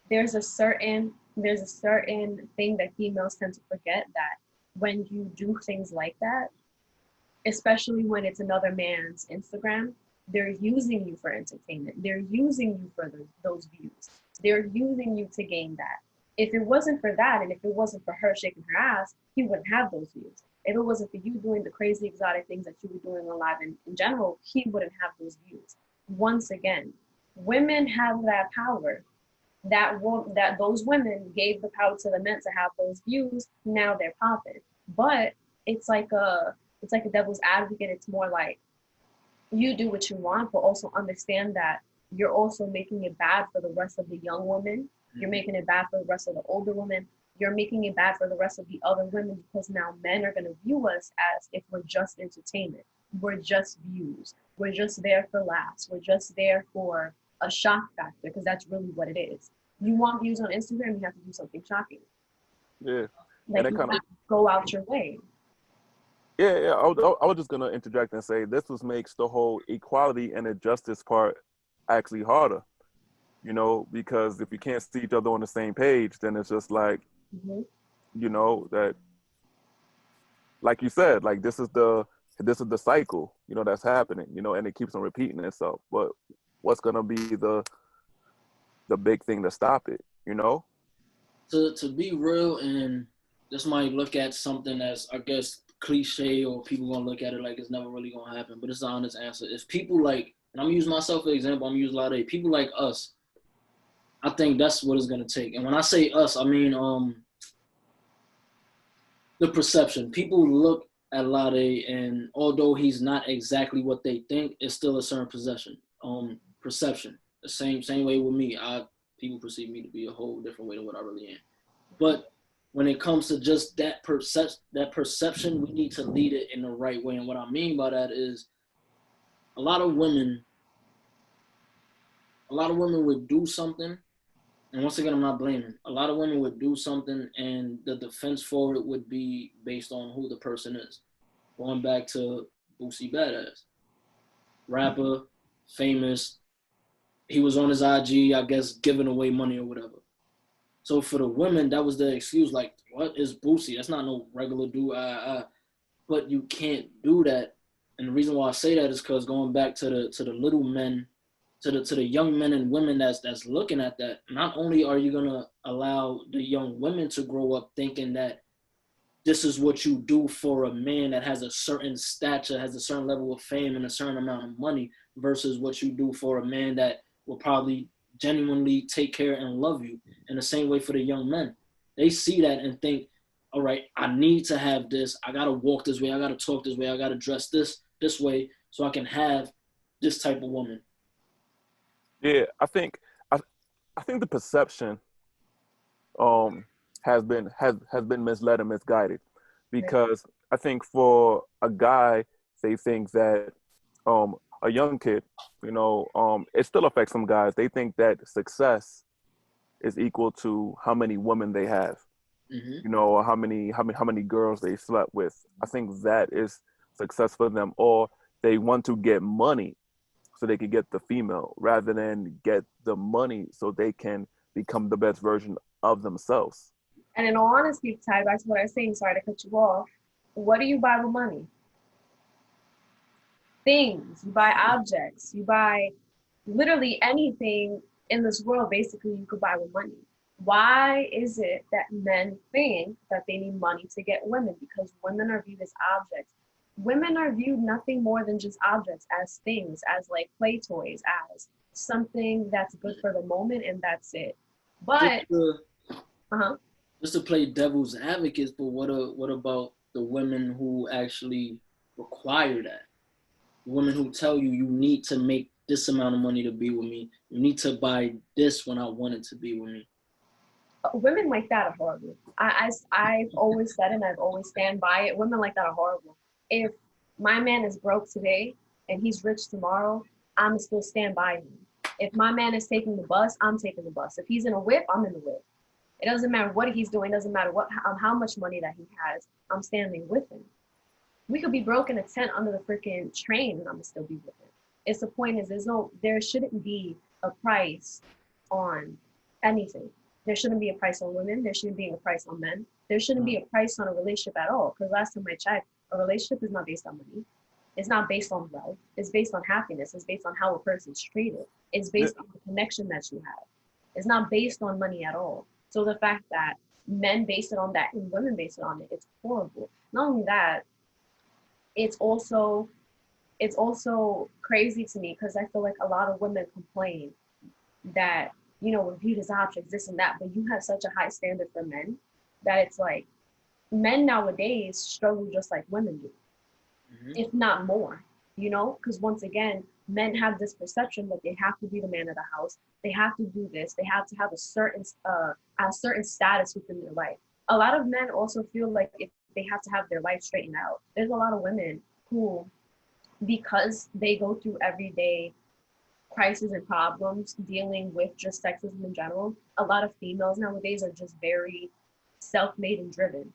Speaker 3: there's a certain thing that females tend to forget, that when you do things like that, especially when it's another man's Instagram, they're using you for entertainment. They're using you for those views. They're using you to gain that. If it wasn't for that, and if it wasn't for her shaking her ass, he wouldn't have those views. If it wasn't for you doing the crazy exotic things that you were doing on live in general, he wouldn't have those views. Once again, women have that power. That those women gave the power to the men to have those views. Now they're popping. But it's like a devil's advocate. It's more like, you do what you want, but also understand that you're also making it bad for the rest of the young women. You're making it bad for the rest of the older women. You're making it bad for the rest of the other women, because now men are going to view us as if we're just entertainment. We're just views. We're just there for laughs. We're just there for a shock factor, because that's really what it is. You want views on Instagram, you have to do something shocking.
Speaker 2: Yeah.
Speaker 3: Like, you have to go out your way.
Speaker 2: Yeah. I was just going to interject and say, this makes the whole equality and the justice part actually harder. Because if you can't see each other on the same page, then it's just like, that, like you said, like, this is this is the cycle, you know, that's happening, you know, and it keeps on repeating itself. But what's gonna be the big thing to stop it, you know?
Speaker 1: To be real, and this might look at something that's, I guess, cliche, or people gonna look at it like it's never really gonna happen, but it's an honest answer. If people like, and I'm gonna use myself for example, I'm gonna use a lot of people like us, I think that's what it's gonna take. And when I say us, I mean the perception. People look at Lade, and although he's not exactly what they think, it's still a certain perception. The same way with me. People perceive me to be a whole different way than what I really am. But when it comes to just that perception, we need to lead it in the right way. And what I mean by that is a lot of women would do something, and once again, I'm not blaming. A lot of women would do something, and the defense for it would be based on who the person is. Going back to Boosie Badass, rapper, famous. He was on his IG, I guess, giving away money or whatever. So for the women, that was the excuse. Like, what is Boosie? That's not no regular dude. But you can't do that. And the reason why I say that is because going back to the little men, to the young men and women that's looking at that, not only are you gonna allow the young women to grow up thinking that this is what you do for a man that has a certain stature, has a certain level of fame and a certain amount of money, versus what you do for a man that will probably genuinely take care and love you. In the same way for the young men, they see that and think, all right, I need to have this. I got to walk this way. I got to talk this way. I got to dress this way so I can have this type of woman.
Speaker 2: Yeah, I think the perception has been misled and misguided, because I think for a guy, they think that a young kid, you know, it still affects some guys. They think that success is equal to how many women they have, you know, or how many girls they slept with. I think that is success for them, or they want to get money so they can get the female rather than get the money so they can become the best version of themselves.
Speaker 3: And in all honesty, Ty, back to what I was saying, sorry to cut you off. What do you buy with money? Things. You buy objects. You buy literally anything in this world, basically, you could buy with money. Why is it that men think that they need money to get women? Because women are viewed as objects. Women are viewed nothing more than just objects, as things, as like play toys, as something that's good for the moment, and that's it. But
Speaker 1: just to play devil's advocate, but what about the women who actually require that? The women who tell you you need to make this amount of money to be with me. You need to buy this when I want it to be with me.
Speaker 3: Women like that are horrible. I've always said, and I've always stand by it, women like that are horrible. If my man is broke today and he's rich tomorrow, I'm still stand by him. If my man is taking the bus, I'm taking the bus. If he's in a whip, I'm in the whip. It doesn't matter what he's doing. It doesn't matter how much money that he has. I'm standing with him. We could be broke in a tent under the freaking train and I'm gonna still be with him. It's the point is there shouldn't be a price on anything. There shouldn't be a price on women. There shouldn't be a price on men. There shouldn't be a price on a relationship at all. Because last time I checked, a relationship is not based on money. It's not based on wealth. It's based on happiness. It's based on how a person's treated. It's based on the connection that you have. It's not based on money at all. So the fact that men base it on that and women base it on it, it's horrible. Not only that, it's also crazy to me because I feel like a lot of women complain that, you know, we're viewed as objects, this and that, but you have such a high standard for men that it's like men nowadays struggle just like women do, if not more, you know, because once again, men have this perception that they have to be the man of the house. They have to do this. They have to have a certain status within their life. A lot of men also feel like if they have to have their life straightened out. There's a lot of women who, because they go through everyday crises and problems dealing with just sexism in general, a lot of females nowadays are just very self-made and driven.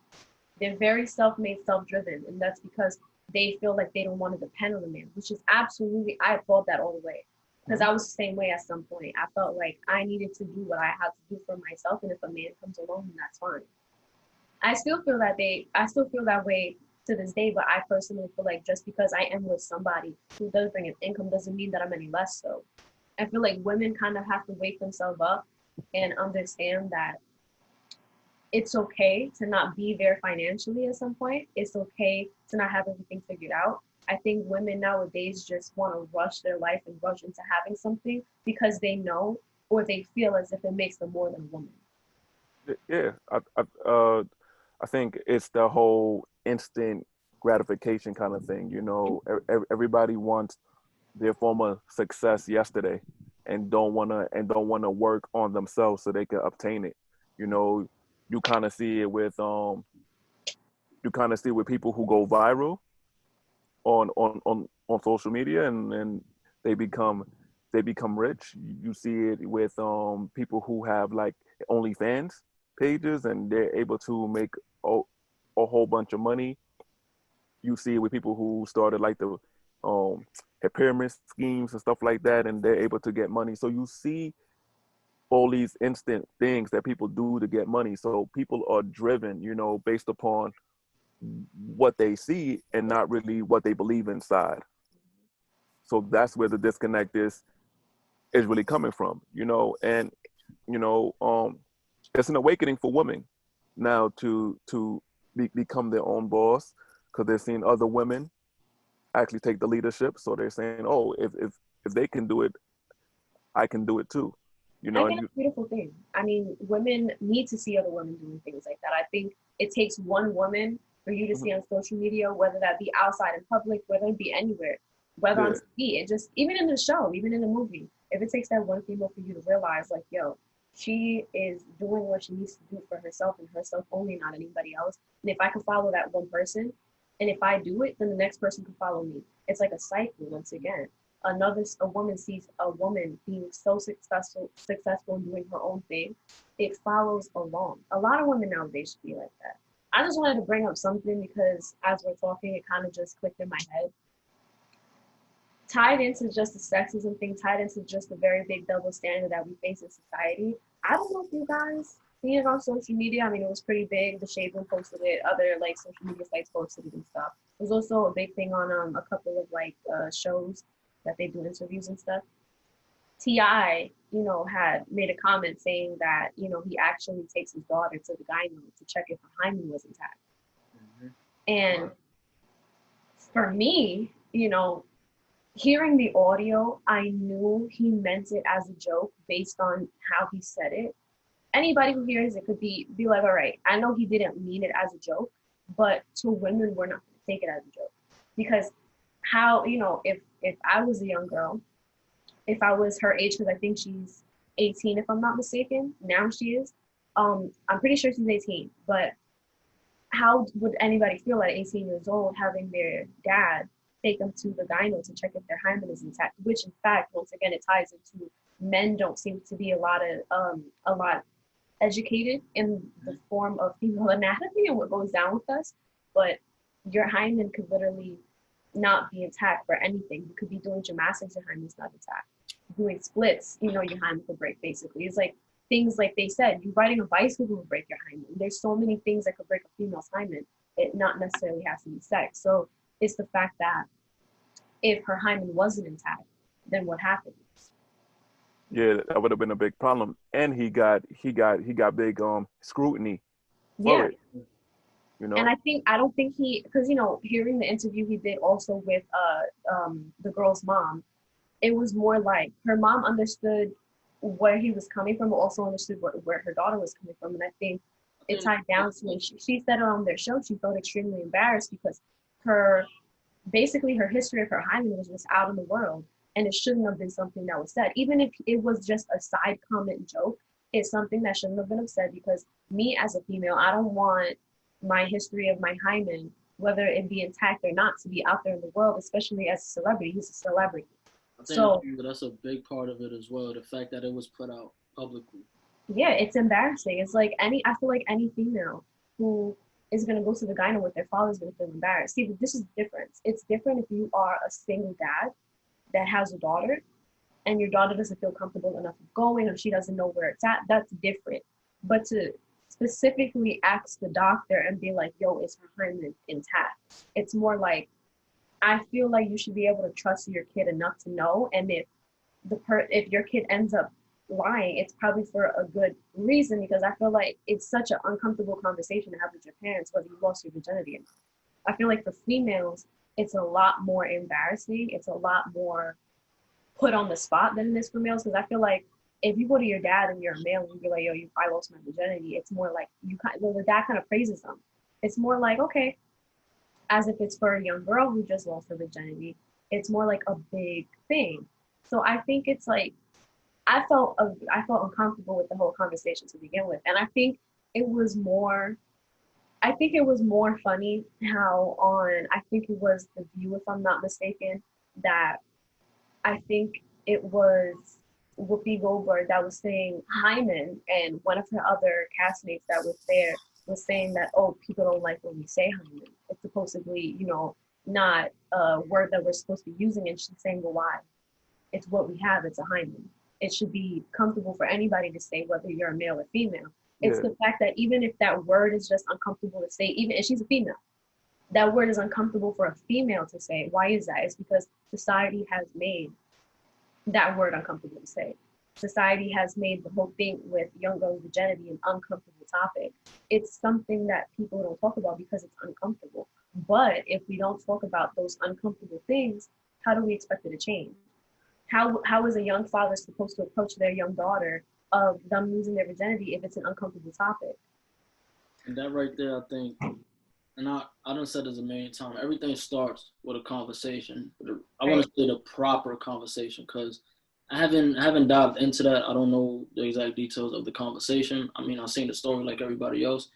Speaker 3: They're very self-made, self-driven, and that's because they feel like they don't want to depend on a man, which is absolutely, I applaud that all the way. Because I was the same way at some point. I felt like I needed to do what I had to do for myself, and if a man comes along, then that's fine. I still feel that way to this day. But I personally feel like just because I am with somebody who does bring an income doesn't mean that I'm any less so. I feel like women kind of have to wake themselves up and understand that it's okay to not be there financially at some point. It's okay to not have everything figured out. I think women nowadays just want to rush their life and rush into having something because they know or they feel as if it makes them more than a woman.
Speaker 2: Yeah, I think it's the whole instant gratification kind of thing. You know, everybody wants their form of success yesterday, and don't wanna work on themselves so they can obtain it. You know, you kind of see it with people who go viral on social media, and they become they become rich. You see it with people who have like OnlyFans pages, and they're able to make a, a whole bunch of money. You see it with people who started like the pyramid schemes and stuff like that, and they're able to get money. So you see all these instant things that people do to get money. So people are driven, you know, based upon what they see and not really what they believe inside. So that's where the disconnect is really coming from, you know. And you know, it's an awakening for women now to become their own boss, because they're seeing other women actually take the leadership. So they're saying, oh, if they can do it, I can do it too, you
Speaker 3: I
Speaker 2: know.
Speaker 3: think
Speaker 2: And
Speaker 3: it's a beautiful thing. I mean, women need to see other women doing things like that. I think it takes one woman for you to
Speaker 2: mhm,
Speaker 3: see on social media, whether that be outside in public, whether it be anywhere, whether on
Speaker 2: yeah,
Speaker 3: TV, and just even in the show, even in the movie. If it takes that one female for you to realize, like, yo, she is doing what she needs to do for herself and herself only, not anybody else. And if I can follow that one person, and if I do it, then the next person can follow me. It's like a cycle once again. A woman sees a woman being so successful in doing her own thing, it follows along. A lot of women nowadays should be like that. I just wanted to bring up something because as we're talking, it kind of just clicked in my head. Tied into just the sexism thing, tied into just the very big double standard that we face in society. I don't know if you guys seen it on social media. I mean, it was pretty big. The Shade Room posted it. Other like social media sites posted it and stuff. It was also a big thing on a couple of like shows that they do interviews and stuff. Ti, had made a comment saying that he actually takes his daughter to the gyno to check if her hymen was intact.
Speaker 1: Mhm.
Speaker 3: And for me, hearing the audio, I knew he meant it as a joke based on how he said it. Anybody who hears it could be like, all right, I know he didn't mean it as a joke, but to women, we're not going to take it as a joke because how if I was a young girl, if I was her age, because I think she's 18 if I'm not mistaken. Now she is. I'm pretty sure she's 18, but how would anybody feel at 18 years old having their dad take them to the gyno to check if their hymen is intact? Which, in fact, once again, it ties into men don't seem to be a lot educated in the form of female anatomy and what goes down with us. But your hymen could literally not be intact for anything. You could be doing gymnastics, your hymen's not intact. Doing splits, your hymen could break. Basically, it's like things like they said, you riding a bicycle will break your hymen. There's so many things that could break a female's hymen. It not necessarily has to be sex. So it's the fact that if her hymen wasn't intact, then what happens?
Speaker 2: yeah, that would have been a big problem. And he got big scrutiny for
Speaker 3: Yeah.
Speaker 2: it, you
Speaker 3: And
Speaker 2: know.
Speaker 3: I don't think because hearing the interview he did also with the girl's mom, it was more like her mom understood where he was coming from, but also understood where her daughter was coming from. And I think
Speaker 1: I
Speaker 3: it
Speaker 1: think
Speaker 3: tied down to when she said it on their show, she felt extremely embarrassed because her basically her history of her hymen was just out in the world, and it shouldn't have been something that was said. Even if it was just a side comment joke, it's something that shouldn't have been said because me as a female, I don't want my history of my hymen, whether it be intact or not, to be out there in the world, especially as a celebrity. He's a celebrity.
Speaker 1: I think
Speaker 3: So
Speaker 1: that's a big part of it as well. The fact that it was put out publicly.
Speaker 3: yeah, it's embarrassing. It's like I feel like any female who is gonna go to the gyno with their father's gonna feel embarrassed. See, but this is the difference. It's different if you are a single dad that has a daughter and your daughter doesn't feel comfortable enough of going or she doesn't know where it's at. That's different. But to specifically ask the doctor and be like, yo, is her hymen intact? It's more like, I feel like you should be able to trust your kid enough to know. And if your kid ends up lying, it's probably for a good reason, because I feel like it's such an uncomfortable conversation to have with your parents whether you lost your virginity. I feel like for females, it's a lot more embarrassing. It's a lot more put on the spot than it is for males, because I feel like if you go to your dad and you're a male and you be like, yo, I lost my virginity, it's more like the dad kind of praises them. It's more like, okay, as if it's for a young girl who just lost her virginity, it's more like a big thing. So I think it's like, I felt uncomfortable with the whole conversation to begin with, and it was more I think it was more funny how I think it was The View, if I'm not mistaken, that I think it was Whoopi Goldberg that was saying hymen, and one of her other castmates that was there was saying that, oh, people don't like when we say hymen. It's supposedly, not a word that we're supposed to be using. And she's saying, well, why? It's what we have. It's a hymen. It should be comfortable for anybody to say, whether you're a male or female. It's the fact that even if that word is just uncomfortable to say, even if she's a female, that word is uncomfortable for a female to say. Why is that? It's because society has made that word uncomfortable to say. Society has made the whole thing with young girls' virginity an uncomfortable topic. It's something that people don't talk about because it's uncomfortable. But if we don't talk about those uncomfortable things, how do we expect it to change? How is a young father supposed to approach their young daughter of them losing their virginity if it's an uncomfortable topic?
Speaker 1: And that right there, I think, and I done said this a million times, everything starts with a conversation. I want to say the proper conversation, because I haven't dived into that. I don't know the exact details of the conversation. I mean, I've seen the story like everybody else.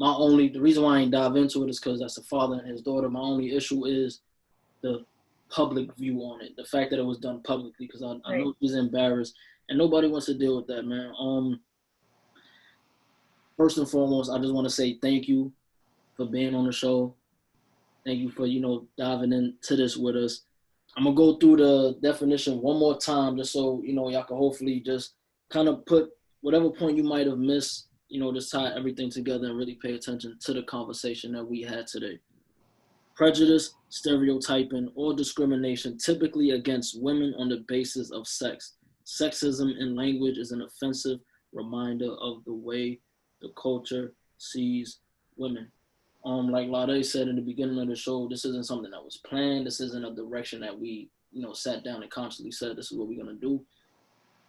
Speaker 1: The reason why I ain't dive into it is because that's a father and his daughter. My only issue is the public view on it, the fact that it was done publicly, because I know she's embarrassed and nobody wants to deal with that, man. First and foremost, I just want to say thank you for being on the show. Thank you for diving into this with us. I'm gonna go through the definition one more time, just so y'all can hopefully just kind of put whatever point you might have missed, just tie everything together and really pay attention to the conversation that we had today. Prejudice, stereotyping, or discrimination typically against women on the basis of sex. Sexism in language is an offensive reminder of the way the culture sees women. Like Lade said in the beginning of the show, this isn't something that was planned. This isn't a direction that we, sat down and consciously said, this is what we're gonna do.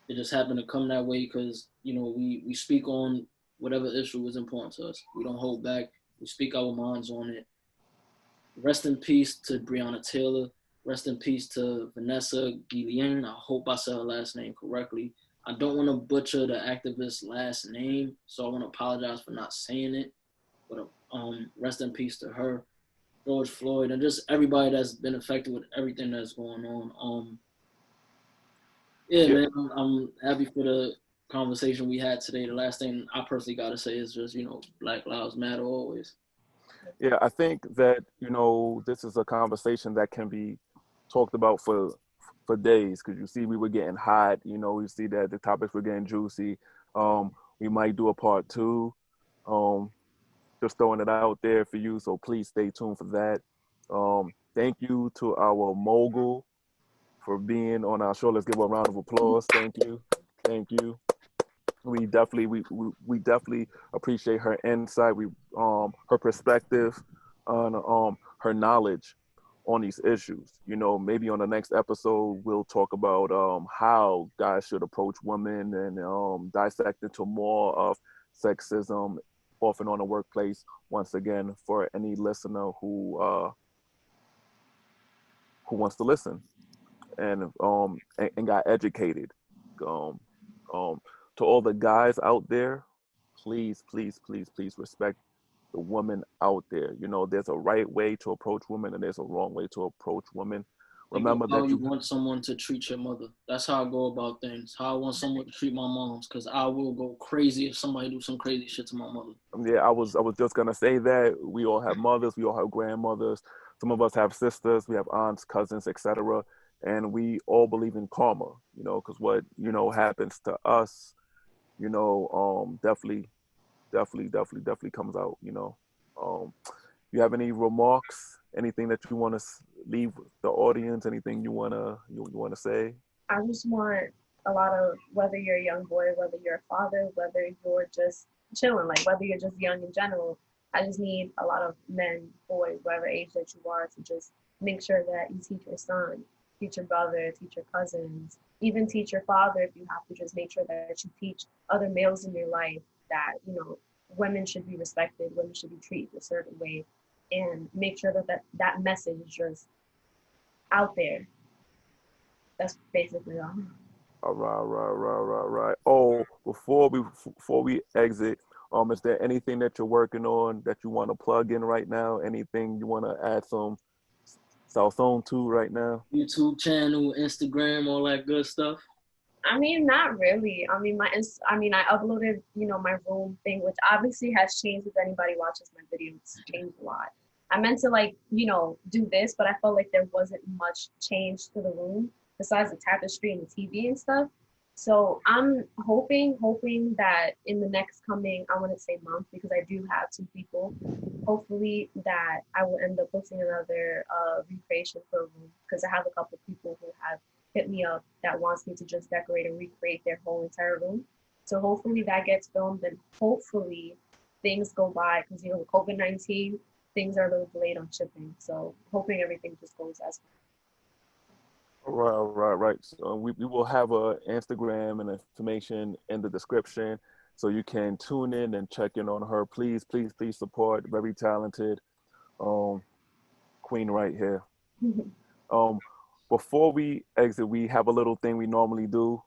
Speaker 1: It just happened to come that way because, we speak on whatever issue is important to us. We don't hold back. We speak our minds on it. Rest in peace to Breonna Taylor. Rest in peace to Vanessa Guillen. I hope I said her last name correctly. I don't want to butcher the activist's last name, so I want to apologize for not saying it. But rest in peace to her, George Floyd, and just everybody that's been affected with everything that's going on. Man, I'm happy for the conversation we had today. The last thing I personally got to say is just, Black Lives Matter always.
Speaker 2: Yeah, I think that, this is a conversation that can be talked about for days, because you see we were getting hot, you see that the topics were getting juicy. We might do a part 2. Just throwing it out there for you, so please stay tuned for that. Thank you to our mogul for being on our show. Let's give her a round of applause. Thank you. We definitely appreciate her insight, her perspective on her knowledge on these issues. Maybe on the next episode we'll talk about how guys should approach women, and dissect into more of sexism often on the workplace. Once again, for any listener who wants to listen and got educated. To all the guys out there, please respect the women out there. There's a right way to approach women and there's a wrong way to approach women. Remember
Speaker 1: how
Speaker 2: that
Speaker 1: you want someone to treat your mother. That's how I go about things. How I want someone to treat my moms, because I will go crazy if somebody do some crazy shit to my mother.
Speaker 2: Yeah, I was just gonna say that we all have mothers, we all have grandmothers. Some of us have sisters, we have aunts, cousins, etc. And we all believe in karma, because what happens to us, definitely definitely comes out. You know, you have any remarks? Anything that you want to leave the audience? Anything you wanna say?
Speaker 3: I just want a lot of, whether you're a young boy, whether you're a father, whether you're just chilling, like whether you're just young in general, I just need a lot of men, boys, whatever age that you are, to just make sure that you teach your son, teach your brother, teach your cousins, even teach your father if you have to. Just make sure that you teach other males in your life that, you know, women should be respected, women should be treated a certain way, and make sure that that message is just out there. That's basically all.
Speaker 2: All right, right. Oh, before we exit, is there anything that you're working on that you want to plug in right now? Anything you want to add some South on to right now?
Speaker 1: YouTube channel, Instagram, all that good stuff.
Speaker 3: I mean, not really. I mean, I uploaded, you know, my room thing, which obviously has changed. If anybody watches my videos, it's changed a lot. I meant to, like, you know, do this, but I felt like there wasn't much change to the room besides the tapestry and the TV and stuff. So I'm hoping that in the next coming, I want to say month, because I do have two people, hopefully that I will end up booking another recreation for a room, because I have a couple of people who have hit me up that wants me to just decorate and recreate their whole entire room. So hopefully that gets filmed, and hopefully things go by, because, you know, with COVID-19, things are a little delayed on shipping. So hoping everything just goes as
Speaker 2: Right. So we will have a Instagram and information in the description, so you can tune in and check in on her. Please support. Very talented queen right here. Um, Before we exit, we have a little thing we normally do.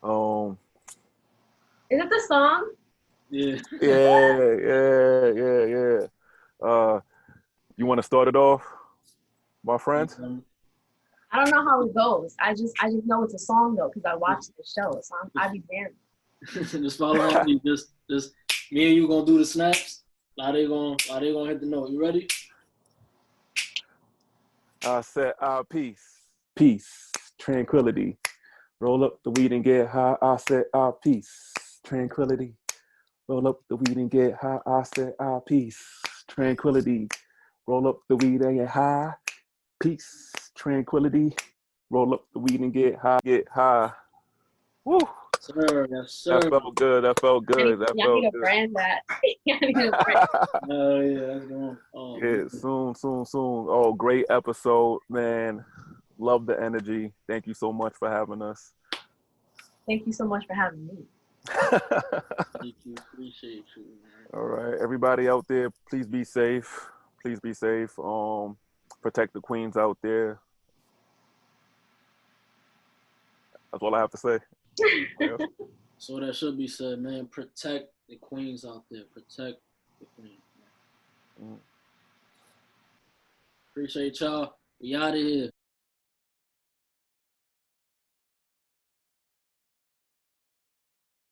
Speaker 3: Is it the song?
Speaker 1: Yeah.
Speaker 2: Yeah. You want to start it off, my friend?
Speaker 3: I don't know how it goes. I just know it's a song though, because I watched the show, so I be dancing.
Speaker 1: Just follow me. Just me and you gonna do the snaps. How they gonna hit the note? You ready?
Speaker 2: I said, peace, tranquility. Roll up the weed and get high. I said, peace, tranquility. Roll up the weed and get high. I said, peace, tranquility. Roll up the weed and get high. Peace, tranquility. Roll up the weed and get high. Get high. Woo!
Speaker 1: Sir, yes, sir.
Speaker 2: That felt good.
Speaker 3: Y'all need to brand that. Y'all need to brand.
Speaker 1: Oh yeah, that's going. Oh,
Speaker 2: yeah, soon. Oh, great episode, man. Love the energy. Thank you so much for having us.
Speaker 3: Thank you so much for having me.
Speaker 1: Thank you. Appreciate you, man.
Speaker 2: All right, everybody out there, please be safe. Protect the queens out there. That's all I have to say.
Speaker 1: So that should be said, man. Protect the queens out there. Protect the queens. Appreciate y'all. We out of here.